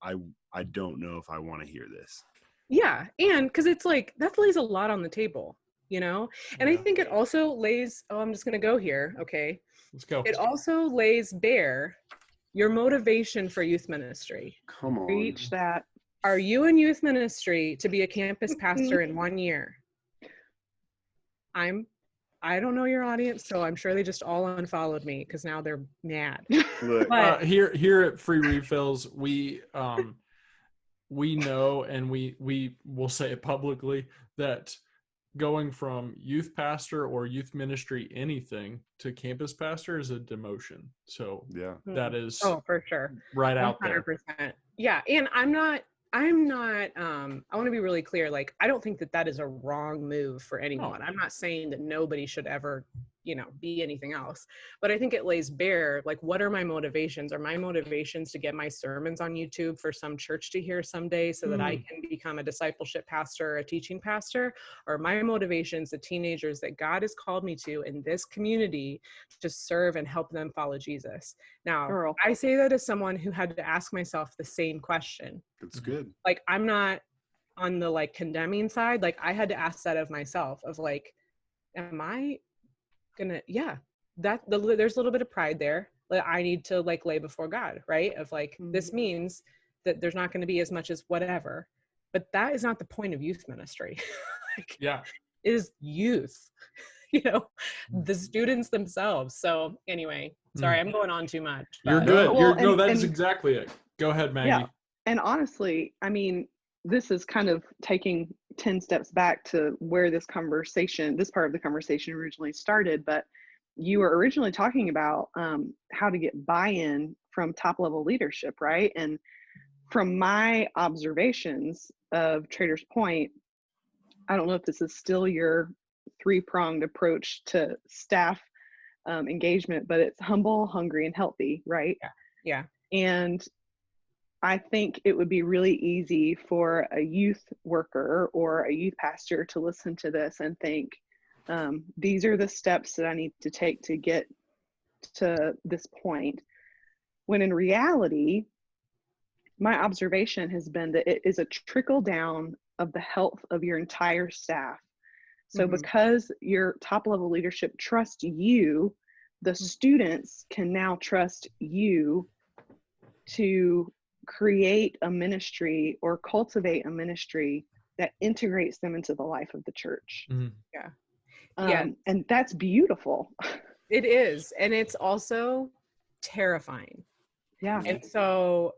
I don't know if I want to hear this. Yeah. And because it's like, that lays a lot on the table, you know? And I Yeah. think it also lays, I'm just going to go here. Okay. Let's go. It also lays bare your motivation for youth ministry. Come on. Reach that. Are you in youth ministry to be a campus pastor in 1 year? I don't know your audience, so I'm sure they just all unfollowed me because now they're mad. Look, But Here at Free Refills, we know, and we will say it publicly, that going from youth pastor or youth ministry anything to campus pastor is a demotion. So yeah. that is for sure. right out there. 100%. Yeah. And I'm not, I want to be really clear. Like, I don't think that that is a wrong move for anyone. I'm not saying that nobody should ever, be anything else, but I think it lays bare, like, what are my motivations? Are my motivations to get my sermons on YouTube for some church to hear someday so that I can become a discipleship pastor or a teaching pastor? Or my motivations, the teenagers that God has called me to in this community to serve and help them follow Jesus? Now, Girl. I say that as someone who had to ask myself the same question. That's good. Like, I'm not on the like condemning side. Like, I had to ask that of myself of like, am I gonna, there's a little bit of pride there that I need to like lay before God, right? Of like, this means that there's not going to be as much as whatever, but that is not the point of youth ministry. Like, is youth, the students themselves. So anyway, sorry, I'm going on too much. You're good. That is exactly it. Go ahead, Maggie. Yeah. And honestly, I mean, this is kind of taking 10 steps back to where this part of the conversation originally started, but you were originally talking about how to get buy-in from top level leadership, right? And from my observations of Trader's Point, I don't know if this is still your 3-pronged approach to staff engagement, but it's humble, hungry, and healthy, right? Yeah. And I think it would be really easy for a youth worker or a youth pastor to listen to this and think, these are the steps that I need to take to get to this point. When in reality, my observation has been that it is a trickle down of the health of your entire staff. So because your top level leadership trusts you, the students can now trust you to create a ministry or cultivate a ministry that integrates them into the life of the church. And that's beautiful. It is. And it's also terrifying. Yeah. And so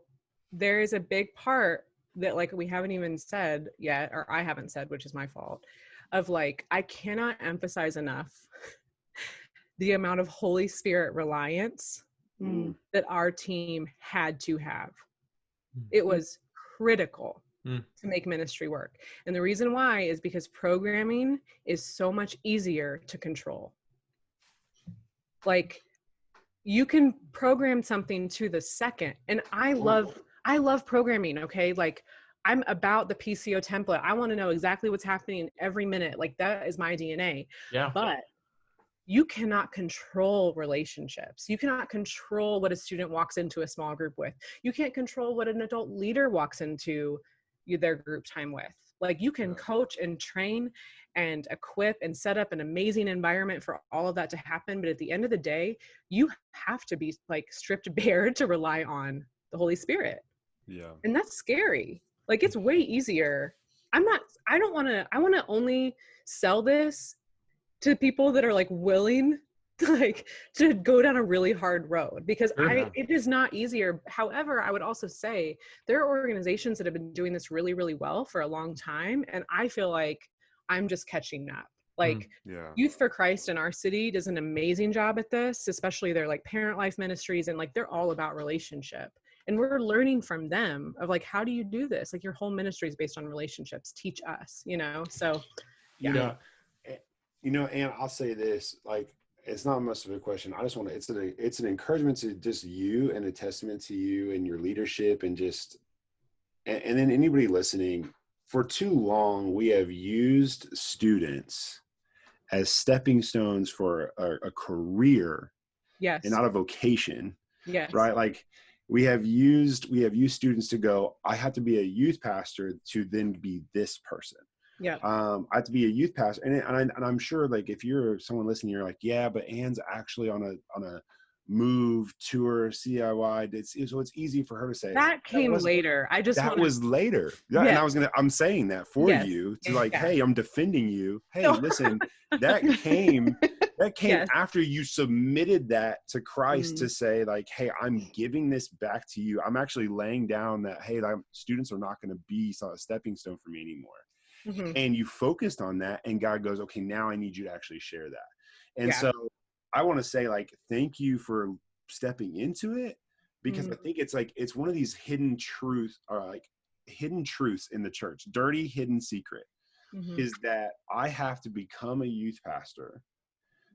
there is a big part that like we haven't even said yet, or I haven't said, which is my fault, of like, I cannot emphasize enough the amount of Holy Spirit reliance that our team had to have. It was critical to make ministry work. And the reason why is because programming is so much easier to control. Like, you can program something to the second. And I love programming, okay? Like, I'm about the PCO template. I want to know exactly what's happening every minute. Like, that is my DNA. Yeah. But you cannot control relationships. You cannot control what a student walks into a small group with. You can't control what an adult leader walks into their group time with. Like, you can coach and train and equip and set up an amazing environment for all of that to happen. But at the end of the day, you have to be like stripped bare to rely on the Holy Spirit. Yeah. And that's scary. Like, it's way easier. I want to only sell this to people that are like willing to go down a really hard road, because it is not easier. However, I would also say there are organizations that have been doing this really, really well for a long time. And I feel like I'm just catching up. Like, Youth for Christ in our city does an amazing job at this, especially their like parent life ministries. And like, they're all about relationship. And we're learning from them of like, how do you do this? Like, your whole ministry is based on relationships. Teach us, so and I'll say this, like, it's not much of a question. I just want to, it's an encouragement to just you and a testament to you and your leadership and just, and then anybody listening. For too long, we have used students as stepping stones for a career Yes. and not a vocation. Yes. Right. Like we have used students to go, I have to be a youth pastor to then be this person. Yeah. I have to be a youth pastor. And I'm sure like if you're someone listening, you're like, yeah, but Anne's actually on a move tour CIY. So it's easy for her to say that came later. Was later. Yeah. Yes. And I'm saying that for you to like, hey, I'm defending you. Hey, listen, that came after you submitted that to Christ to say like, hey, I'm giving this back to you. I'm actually laying down that, hey, students are not going to be a stepping stone for me anymore. And you focused on that, and God goes, okay, now I need you to actually share that. And so I want to say like, thank you for stepping into it, because I think it's one of these hidden truths in the church, dirty hidden secret, is that I have to become a youth pastor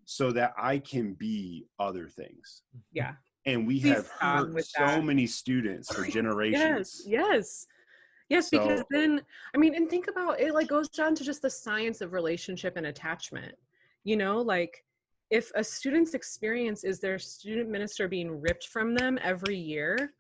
so that I can be other things. Yeah. And we have hurt so many students for generations. Yes, because then, I mean, and think about it, like goes down to just the science of relationship and attachment. You know, like if a student's experience is their student minister being ripped from them every year,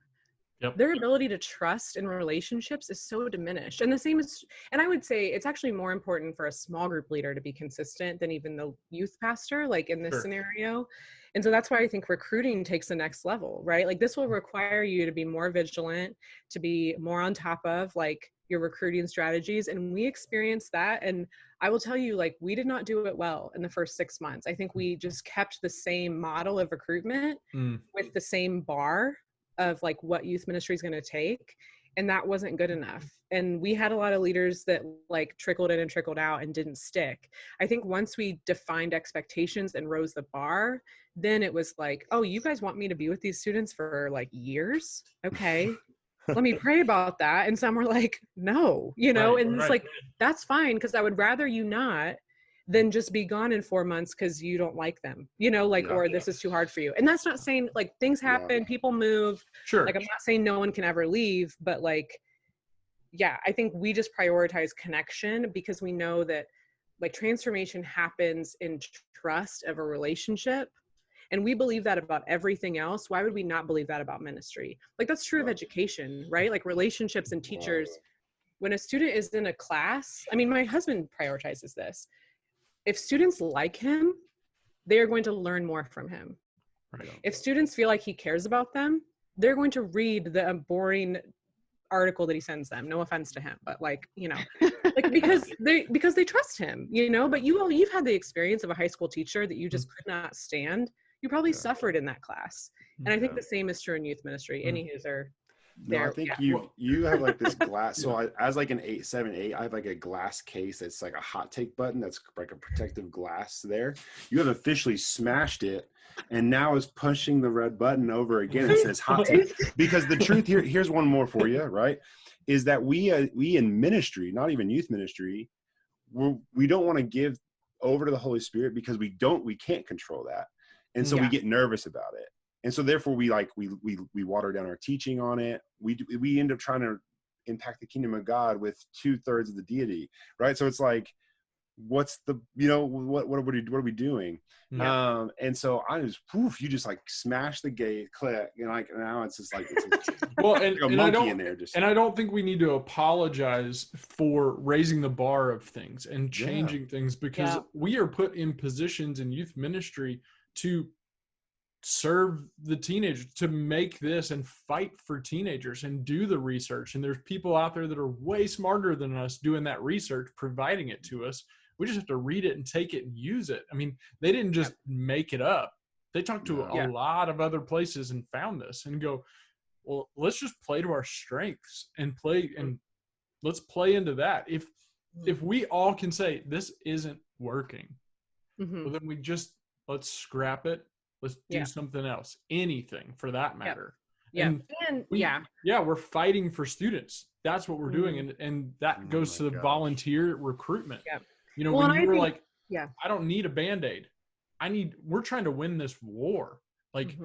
their ability to trust in relationships is so diminished. And the same is, and I would say it's actually more important for a small group leader to be consistent than even the youth pastor, like in this scenario. And so that's why I think recruiting takes the next level, right? Like this will require you to be more vigilant, to be more on top of like your recruiting strategies. And we experienced that. And I will tell you, like, we did not do it well in the first 6 months. I think we just kept the same model of recruitment with the same bar of like what youth ministry is going to take. And that wasn't good enough. And we had a lot of leaders that like trickled in and trickled out and didn't stick. I think once we defined expectations and rose the bar, then it was like, oh, you guys want me to be with these students for like years? Okay. Let me pray about that. And some were like, no, you know, and it's like, that's fine. Cause I would rather you not than just be gone in 4 months because you don't like them, you know, like, or this is too hard for you. And that's not saying like things happen, people move. Like, I'm not saying no one can ever leave, but like, yeah, I think we just prioritize connection because we know that like transformation happens in trust of a relationship. And we believe that about everything else. Why would we not believe that about ministry? Like that's true of education, right? Like relationships and teachers. When a student is in a class, I mean, my husband prioritizes this. If students like him, they are going to learn more from him. If students feel like he cares about them, they're going to read the boring article that he sends them. No offense to him, but like, you know, like because they trust him, you know, but you've had the experience of a high school teacher that you just could not stand. You probably suffered in that class. And I think the same is true in youth ministry. Any user. No, I think you have like this glass. So as like an 7, 8, I have like a glass case that's like a hot take button. That's like a protective glass there. You have officially smashed it, and now is pushing the red button over again. It says hot take. Because the truth here's one more for you, right? Is that we in ministry, not even youth ministry, we don't want to give over to the Holy Spirit because we can't control that, and so we get nervous about it. And so therefore we water down our teaching on it. We end up trying to impact the kingdom of God with 2/3 of the deity, right? So it's like, what's the, you know, what are we doing? And so I was, you just like smash the gate, click, and like now it's just like well, and, like a monkey in there. And I don't think we need to apologize for raising the bar of things and changing things, because we are put in positions in youth ministry to serve the teenagers, to make this and fight for teenagers and do the research. And there's people out there that are way smarter than us doing that research, providing it to us. We just have to read it and take it and use it. I mean, they didn't just make it up. They talked to a lot of other places and found this and go, well, let's just play to our strengths and let's play into that. If we all can say this isn't working, well, then let's scrap it. Let's do something else, anything for that matter. We're fighting for students. That's what we're doing. And that goes to the volunteer recruitment. You know, when you were like, I don't need a Band-Aid. we're trying to win this war. Like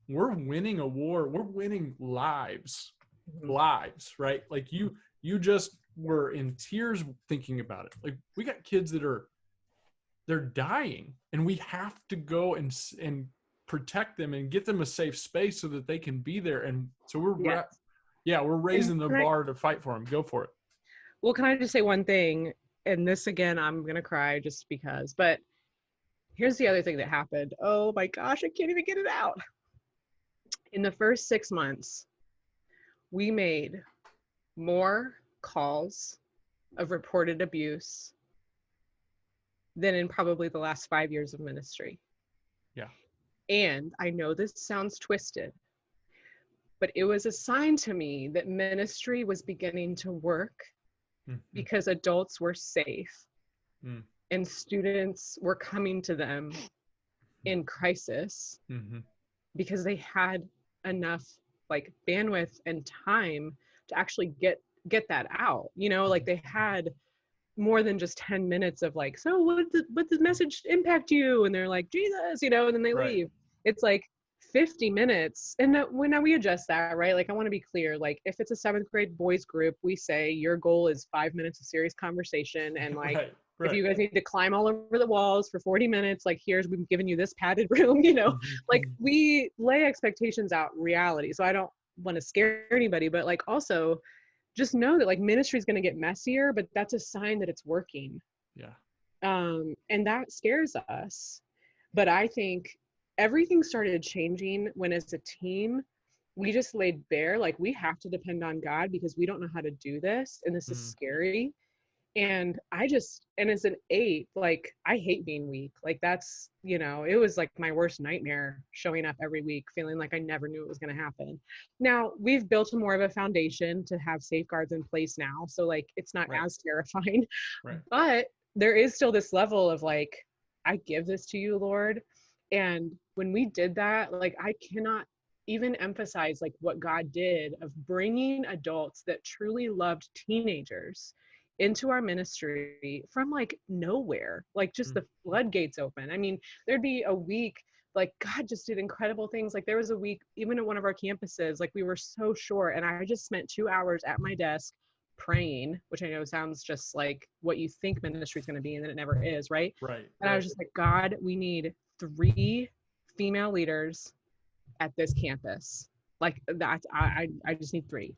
we're winning a war. We're winning lives, right? Like you just were in tears thinking about it. Like we got kids that they're dying, and we have to go and protect them and get them a safe space so that they can be there. And so we're raising the bar to fight for them. Go for it. Well, can I just say one thing? And this again, I'm going to cry just because, but here's the other thing that happened. Oh my gosh, I can't even get it out. In the first 6 months, we made more calls of reported abuse than in probably the last 5 years of ministry. Yeah. And I know this sounds twisted, but it was a sign to me that ministry was beginning to work because adults were safe and students were coming to them in crisis because they had enough like bandwidth and time to actually get that out, you know, like they had more than just 10 minutes of like, so what did the message impact you? And they're like, Jesus, you know, and then they leave. It's like 50 minutes. And when we adjust that, right? Like I want to be clear, like if it's a 7th grade boys group, we say your goal is 5 minutes of serious conversation. And like, if you guys need to climb all over the walls for 40 minutes, like we've given you this padded room, you know, like we lay expectations out reality. So I don't want to scare anybody, but like also just know that like ministry is going to get messier, but that's a sign that it's working. Yeah. And that scares us. But I think everything started changing when as a team, we just laid bare, like we have to depend on God because we don't know how to do this. And this is scary. And as an 8, like I hate being weak. Like that's, you know, it was like my worst nightmare showing up every week, feeling like I never knew it was going to happen. Now we've built more of a foundation to have safeguards in place now. So like, it's not as terrifying, but there is still this level of like, I give this to you, Lord. And when we did that, like, I cannot even emphasize like what God did of bringing adults that truly loved teenagers into our ministry from like nowhere, like just the floodgates open. I mean, there'd be a week, like God just did incredible things. Like there was a week, even at one of our campuses, like we were so short and I just spent 2 hours at my desk praying, which I know sounds just like what you think ministry is going to be and then it never is, right? And I was just like, God, we need 3 female leaders at this campus. Like that's, I just need 3.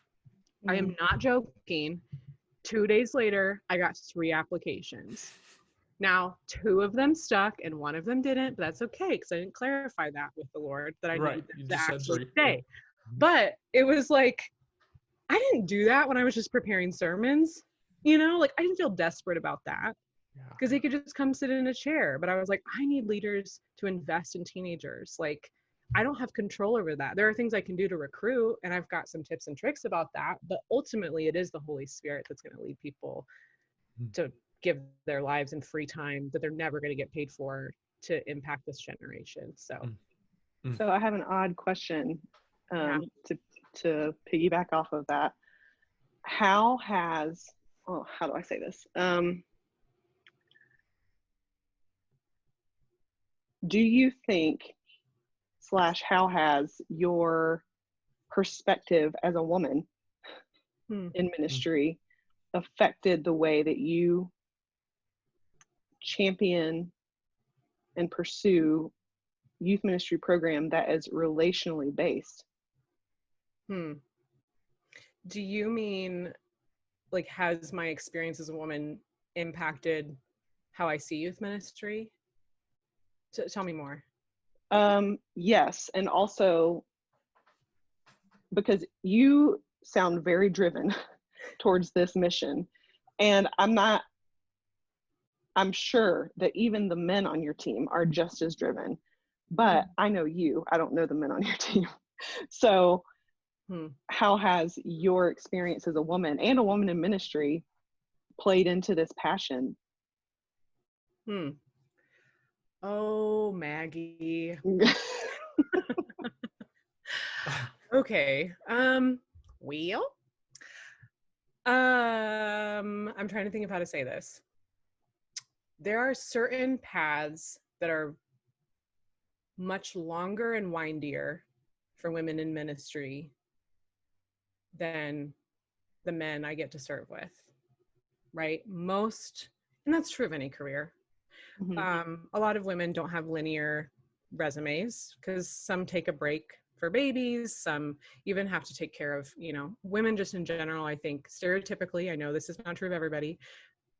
I am not joking. 2 days later, I got 3 applications. Now, 2 of them stuck and 1 of them didn't, but that's okay because I didn't clarify that with the Lord that I needed them to actually stay. But it was like, I didn't do that when I was just preparing sermons, you know, like I didn't feel desperate about that because he could just come sit in a chair. But I was like, I need leaders to invest in teenagers. Like, I don't have control over that. There are things I can do to recruit, and I've got some tips and tricks about that. But ultimately, it is the Holy Spirit that's going to lead people to give their lives and free time that they're never going to get paid for to impact this generation. So I have an odd question to piggyback off of that. How do I say this? Do you think / how has your perspective as a woman in ministry affected the way that you champion and pursue youth ministry program that is relationally based? Do you mean like has my experience as a woman impacted how I see youth ministry? Tell me more. Yes, and also because you sound very driven towards this mission, and I'm sure that even the men on your team are just as driven, but I know you, I don't know the men on your team. So how has your experience as a woman and a woman in ministry played into this passion? Oh, Maggie. Okay. I'm trying to think of how to say this. There are certain paths that are much longer and windier for women in ministry than the men I get to serve with, right? And that's true of any career. A lot of women don't have linear resumes because some take a break for babies, some even have to take care of, women just in general, I think stereotypically, I know this is not true of everybody,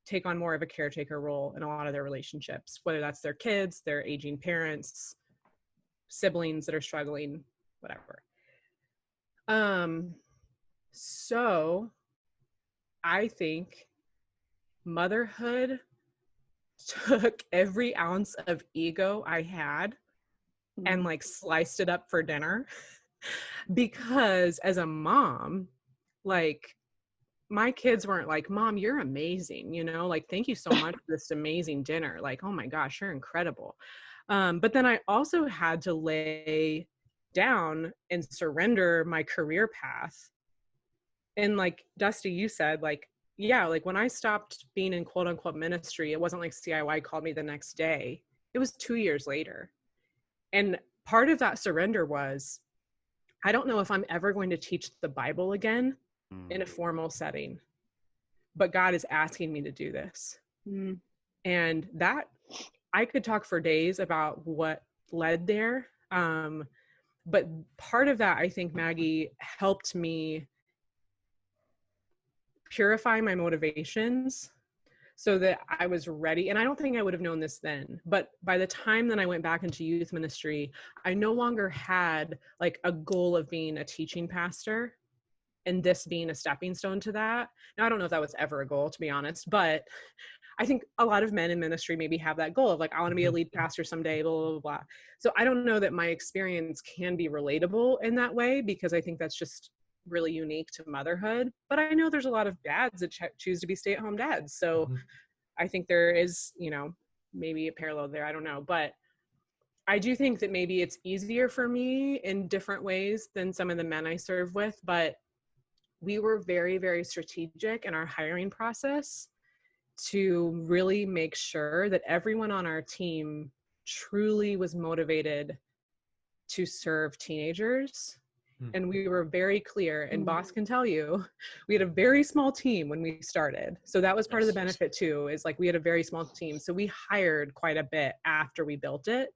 take on more of a caretaker role in a lot of their relationships, whether that's their kids, their aging parents, siblings that are struggling, whatever. So I think motherhood took every ounce of ego I had and like sliced it up for dinner because as a mom, like my kids weren't like, Mom, you're amazing, like, thank you so much for this amazing dinner. Like, oh my gosh, you're incredible. But then I also had to lay down and surrender my career path. And like Dusty, you said, like, yeah, like when I stopped being in quote unquote ministry, it wasn't like CIY called me the next day. It was 2 years later. And part of that surrender was, I don't know if I'm ever going to teach the Bible again in a formal setting, but God is asking me to do this. And that, I could talk for days about what led there. But part of that, I think, Maggie, helped me purify my motivations so that I was ready. And I don't think I would have known this then, but by the time that I went back into youth ministry, I no longer had like a goal of being a teaching pastor and this being a stepping stone to that. Now, I don't know if that was ever a goal, to be honest, but I think a lot of men in ministry maybe have that goal of like, I want to be a lead pastor someday, blah, blah, blah, blah. So I don't know that my experience can be relatable in that way, because I think that's just really unique to motherhood. But I know there's a lot of dads that choose to be stay-at-home dads. So I think there is, maybe a parallel there. I don't know. But I do think that maybe it's easier for me in different ways than some of the men I serve with. But we were very, very strategic in our hiring process to really make sure that everyone on our team truly was motivated to serve teenagers. And we were very clear, and Boss can tell you, we had a very small team when we started. So that was part of the benefit too, is like we had a very small team. So we hired quite a bit after we built it.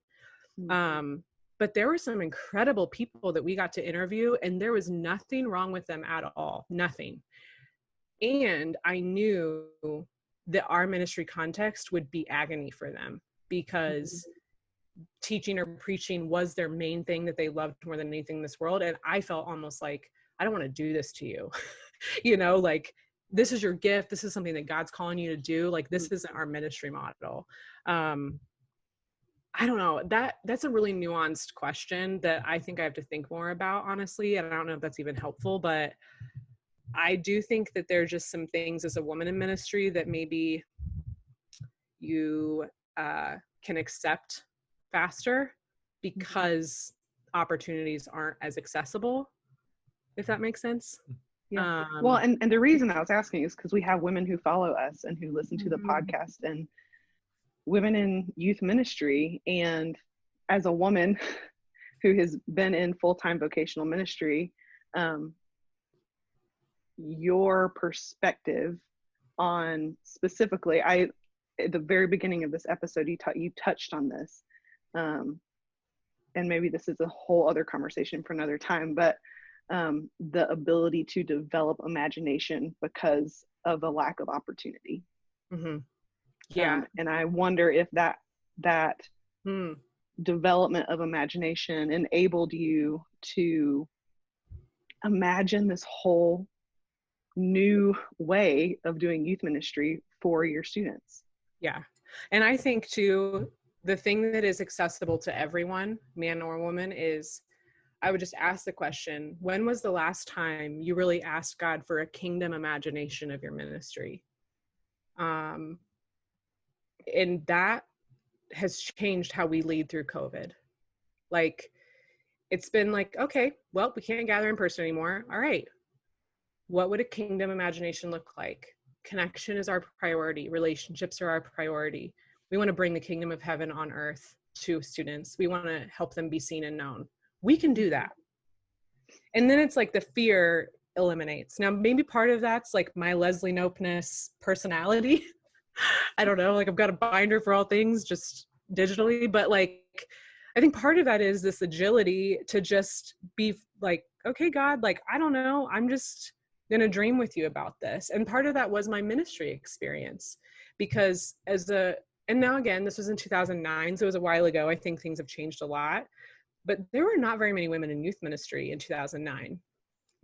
But there were some incredible people that we got to interview, and there was nothing wrong with them at all, nothing. And I knew that our ministry context would be agony for them, because teaching or preaching was their main thing that they loved more than anything in this world. And I felt almost like, I don't want to do this to you. Like, this is your gift. This is something that God's calling you to do. Like, this isn't our ministry model. I don't know, that's a really nuanced question that I think I have to think more about, honestly. And I don't know if that's even helpful, but I do think that there's just some things as a woman in ministry that maybe you can accept faster because opportunities aren't as accessible, if that makes sense. Yeah. Well, and the reason I was asking is because we have women who follow us and who listen to the podcast, and women in youth ministry. And as a woman who has been in full-time vocational ministry, your perspective on specifically, at the very beginning of this episode, you touched on this, and maybe this is a whole other conversation for another time, but the ability to develop imagination because of a lack of opportunity. Yeah. And I wonder if that development of imagination enabled you to imagine this whole new way of doing youth ministry for your students. Yeah. And I think too, the thing that is accessible to everyone, man or woman, is I would just ask the question, when was the last time you really asked God for a kingdom imagination of your ministry? And that has changed how we lead through COVID. Like, it's been like, okay, well, we can't gather in person anymore. All right. What would a kingdom imagination look like? Connection is our priority. Relationships are our priority. We want to bring the kingdom of heaven on earth. to students. We want to help them be seen and known. We can do that. And then it's like the fear eliminates. Now, maybe part of that's like my Leslie Nopeness personality. I don't know, like I've got a binder for all things just digitally, but like, I think part of that is this agility to just be like, okay, God, like, I don't know, I'm just going to dream with you about this. And part of that was my ministry experience, because and now again, this was in 2009, so it was a while ago. I think things have changed a lot, but there were not very many women in youth ministry in 2009.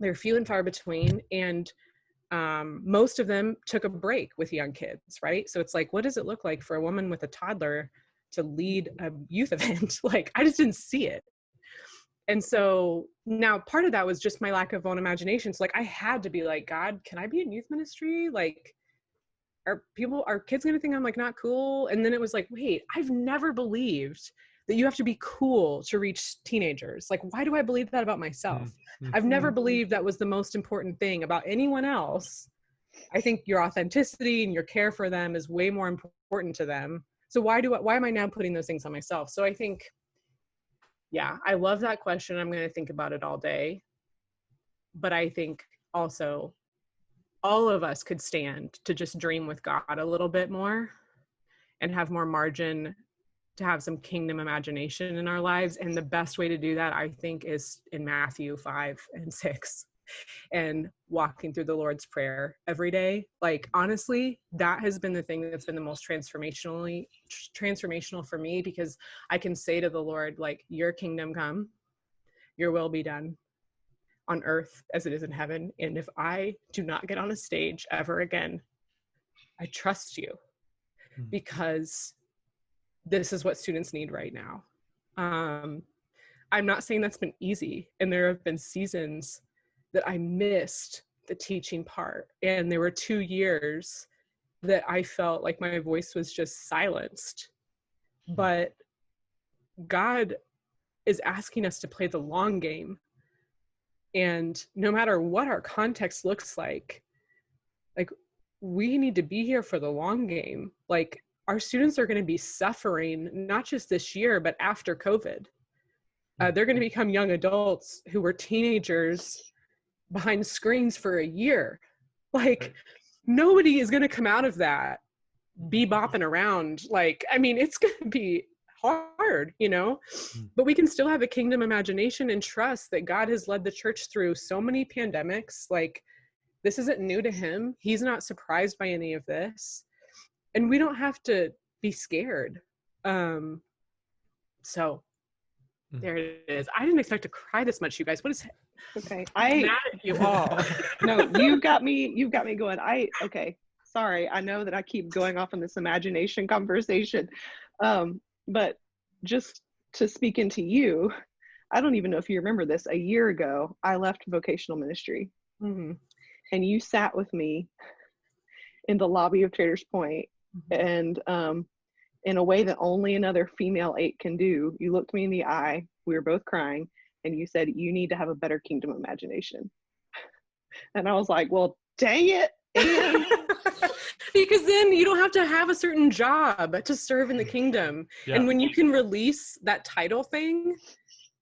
They were few and far between. And most of them took a break with young kids, right? So it's like, what does it look like for a woman with a toddler to lead a youth event? Like, I just didn't see it. And so now part of that was just my lack of own imagination. So like, I had to be like, God, can I be in youth ministry? Like, are kids going to think I'm like not cool? And then it was like, wait, I've never believed that you have to be cool to reach teenagers. Like, why do I believe that about myself? Mm-hmm. I've never believed that was the most important thing about anyone else. I think your authenticity and your care for them is way more important to them. So why am I now putting those things on myself? So I think, yeah, I love that question. I'm going to think about it all day. But I think also all of us could stand to just dream with God a little bit more and have more margin to have some kingdom imagination in our lives. And the best way to do that, I think, is in Matthew 5 and 6 and walking through the Lord's Prayer every day. Like, honestly, that has been the thing that's been the most transformational for me, because I can say to the Lord, like, your kingdom come, your will be done on earth as it is in heaven. And if I do not get on a stage ever again, I trust you, because this is what students need right now. I'm not saying that's been easy. And there have been seasons that I missed the teaching part. And there were 2 years that I felt like my voice was just silenced. But God is asking us to play the long game. And no matter what our context looks like we need to be here for the long game. Like, our students are going to be suffering, not just this year, but after COVID. They're going to become young adults who were teenagers behind screens for a year. Like, nobody is going to come out of that bebopping around. Like, I mean, it's going to be hard, but we can still have a kingdom imagination and trust that God has led the church through so many pandemics. Like, this isn't new to him. He's not surprised by any of this. And we don't have to be scared. So there it is. I didn't expect to cry this much, you guys. What is okay? I'm mad at you all. No, you've got me going. Okay. Sorry. I know that I keep going off on this imagination conversation. But just to speak into you, I don't even know if you remember this. A year ago, I left vocational ministry. Mm-hmm. And you sat with me in the lobby of Traders Point, and in a way that only another female 8 can do, you looked me in the eye, we were both crying, and you said, you need to have a better kingdom imagination. And I was like, well, dang it. Because then you don't have to have a certain job to serve in the kingdom. Yeah. And when you can release that title thing,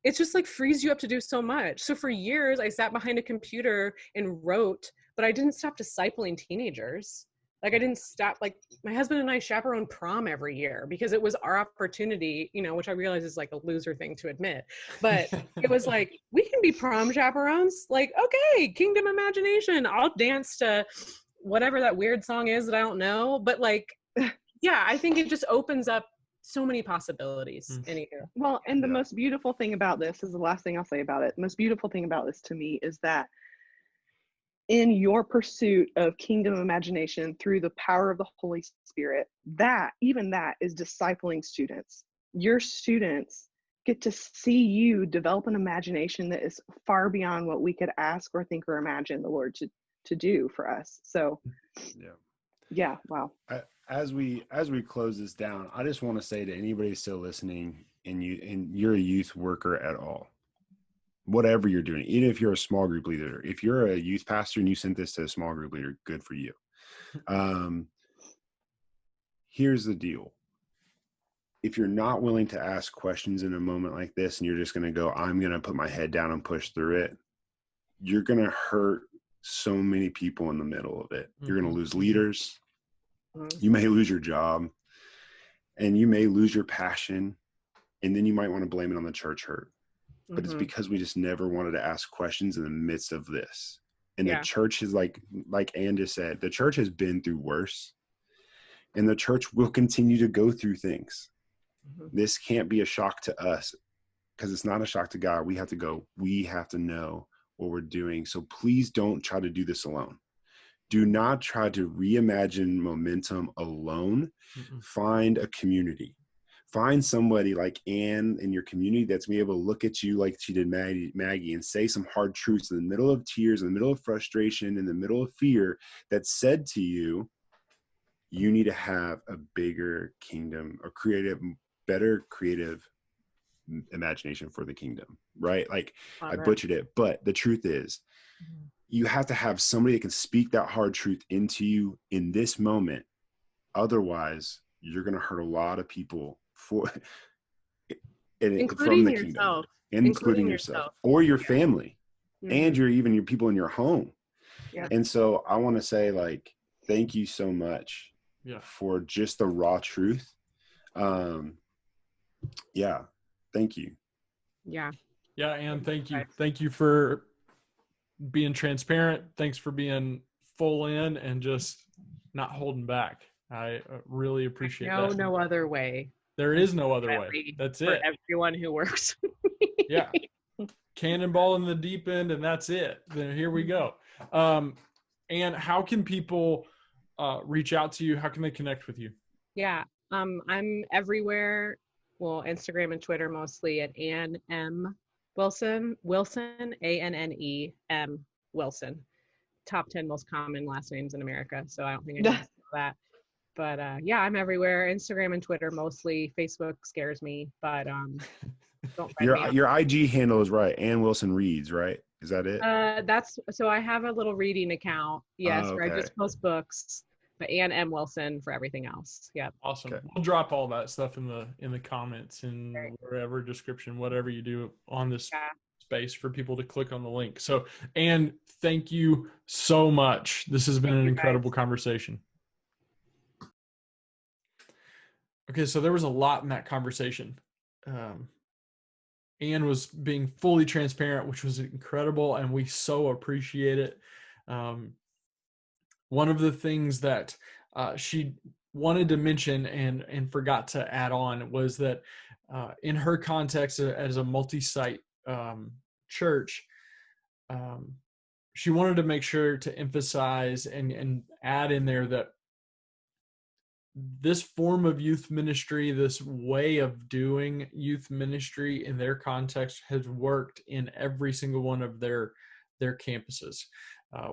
it's just like frees you up to do so much. So for years, I sat behind a computer and wrote, but I didn't stop discipling teenagers. Like, I didn't stop, like, my husband and I chaperone prom every year because it was our opportunity, which I realize is like a loser thing to admit, but it was like, we can be prom chaperones. Like, okay, kingdom imagination. I'll dance to whatever that weird song is that I don't know. But like, yeah, I think it just opens up so many possibilities. Anywho. Well, and the most beautiful thing about this is the last thing I'll say about it. The most beautiful thing about this to me is that in your pursuit of kingdom imagination through the power of the Holy Spirit, that is discipling students. Your students get to see you develop an imagination that is far beyond what we could ask or think or imagine the Lord to do for us. So yeah, wow. As we close this down, I just want to say to anybody still listening, and you're a youth worker at all, whatever you're doing, even if you're a small group leader, if you're a youth pastor and you sent this to a small group leader, good for you. Here's the deal. if you're not willing to ask questions in a moment like this, and you're just going to go, I'm going to put my head down and push through it, you're going to hurt so many people in the middle of it. You're going to lose leaders. You may lose your job, and you may lose your passion. And then you might want to blame it on the church hurt. But it's because we just never wanted to ask questions in the midst of this. And the church is like Ann just said, the church has been through worse. And the church will continue to go through things. This can't be a shock to us, because it's not a shock to God. We have to know what we're doing. So please don't try to do this alone. Do not try to reimagine momentum alone. Find a community. Find somebody like Ann in your community that's going to be able to look at you like she did Maggie and say some hard truths in the middle of tears, in the middle of frustration, in the middle of fear, that said to you, you need to have a bigger kingdom or better creative imagination for the kingdom, right? Like I butchered it, but the truth is you have to have somebody that can speak that hard truth into you in this moment. Otherwise, you're going to hurt a lot of people including from the yourself. kingdom, including yourself or your family and your people in your home. And so I want to say, like, thank you so much for just the raw truth. Thank you. And thank you for being transparent. Thanks for being full in and just not holding back. I really appreciate that. No other way. There is no other way. That's it. For everyone who works. Cannonball in the deep end, and that's it. Then here we go. And how can people reach out to you? How can they connect with you? I'm everywhere. Well, Instagram and Twitter mostly at Ann M. Wilson, ANNEM Wilson. Top 10 most common last names in America. So I don't think I need to say that. But I'm everywhere. Instagram and Twitter mostly. Facebook scares me, but don't find me. Your IG handle is right. Ann Wilson Reads, right? Is that it? So I have a little reading account, where I just post books. But Ann M. Wilson for everything else. Awesome. Okay. We'll drop all that stuff in the comments and wherever description, whatever you do on this space for people to click on the link. So, Ann, thank you so much. This has been an incredible conversation. Okay, so there was a lot in that conversation. Ann was being fully transparent, which was incredible, and we so appreciate it. One of the things that she wanted to mention and forgot to add on was that in her context as a multi-site church, she wanted to make sure to emphasize and add in there that this form of youth ministry, this way of doing youth ministry in their context has worked in every single one of their campuses,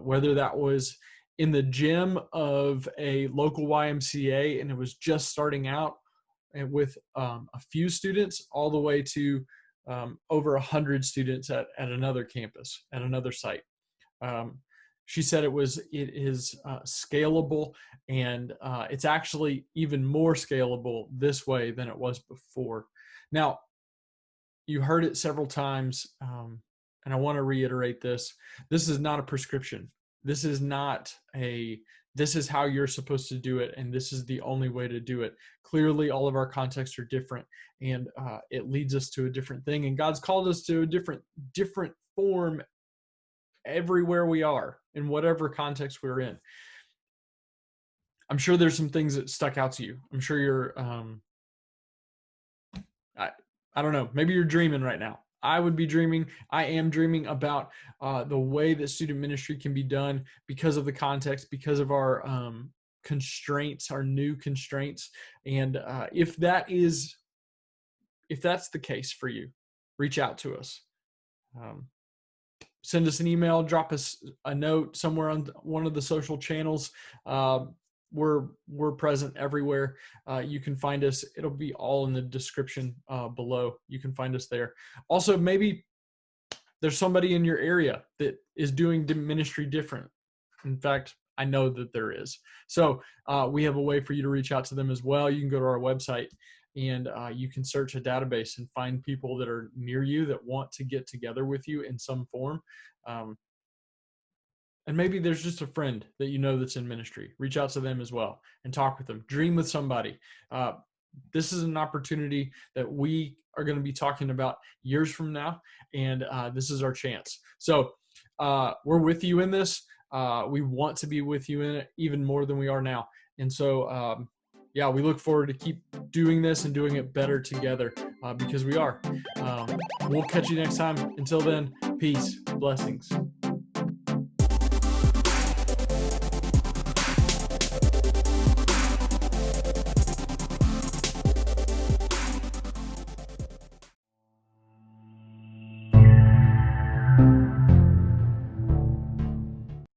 whether that was in the gym of a local YMCA and it was just starting out and with a few students, all the way to over 100 students at another campus, at another site. She said it is scalable, and it's actually even more scalable this way than it was before. Now, you heard it several times, and I want to reiterate this. This is not a prescription. This is this is how you're supposed to do it, and this is the only way to do it. Clearly, all of our contexts are different, and it leads us to a different thing. And God's called us to a different form everywhere we are, in whatever context we're in. I'm sure there's some things that stuck out to you. I'm sure you're, I don't know, maybe you're dreaming right now. I am dreaming about the way that student ministry can be done because of the context, because of our constraints, our new constraints. And if that's the case for you, reach out to us. Send us an email, drop us a note somewhere on one of the social channels. We're present everywhere. You can find us. It'll be all in the description below. You can find us there. Also, maybe there's somebody in your area that is doing ministry different. In fact, I know that there is. So we have a way for you to reach out to them as well. You can go to our website and you can search a database and find people that are near you that want to get together with you in some form. And maybe there's just a friend that you know that's in ministry. Reach out to them as well and talk with them. Dream with somebody. This is an opportunity that we are going to be talking about years from now, and this is our chance. So we're with you in this. We want to be with you in it even more than we are now. And so, yeah, we look forward to keep doing this and doing it better together because we are. We'll catch you next time. Until then, peace, blessings.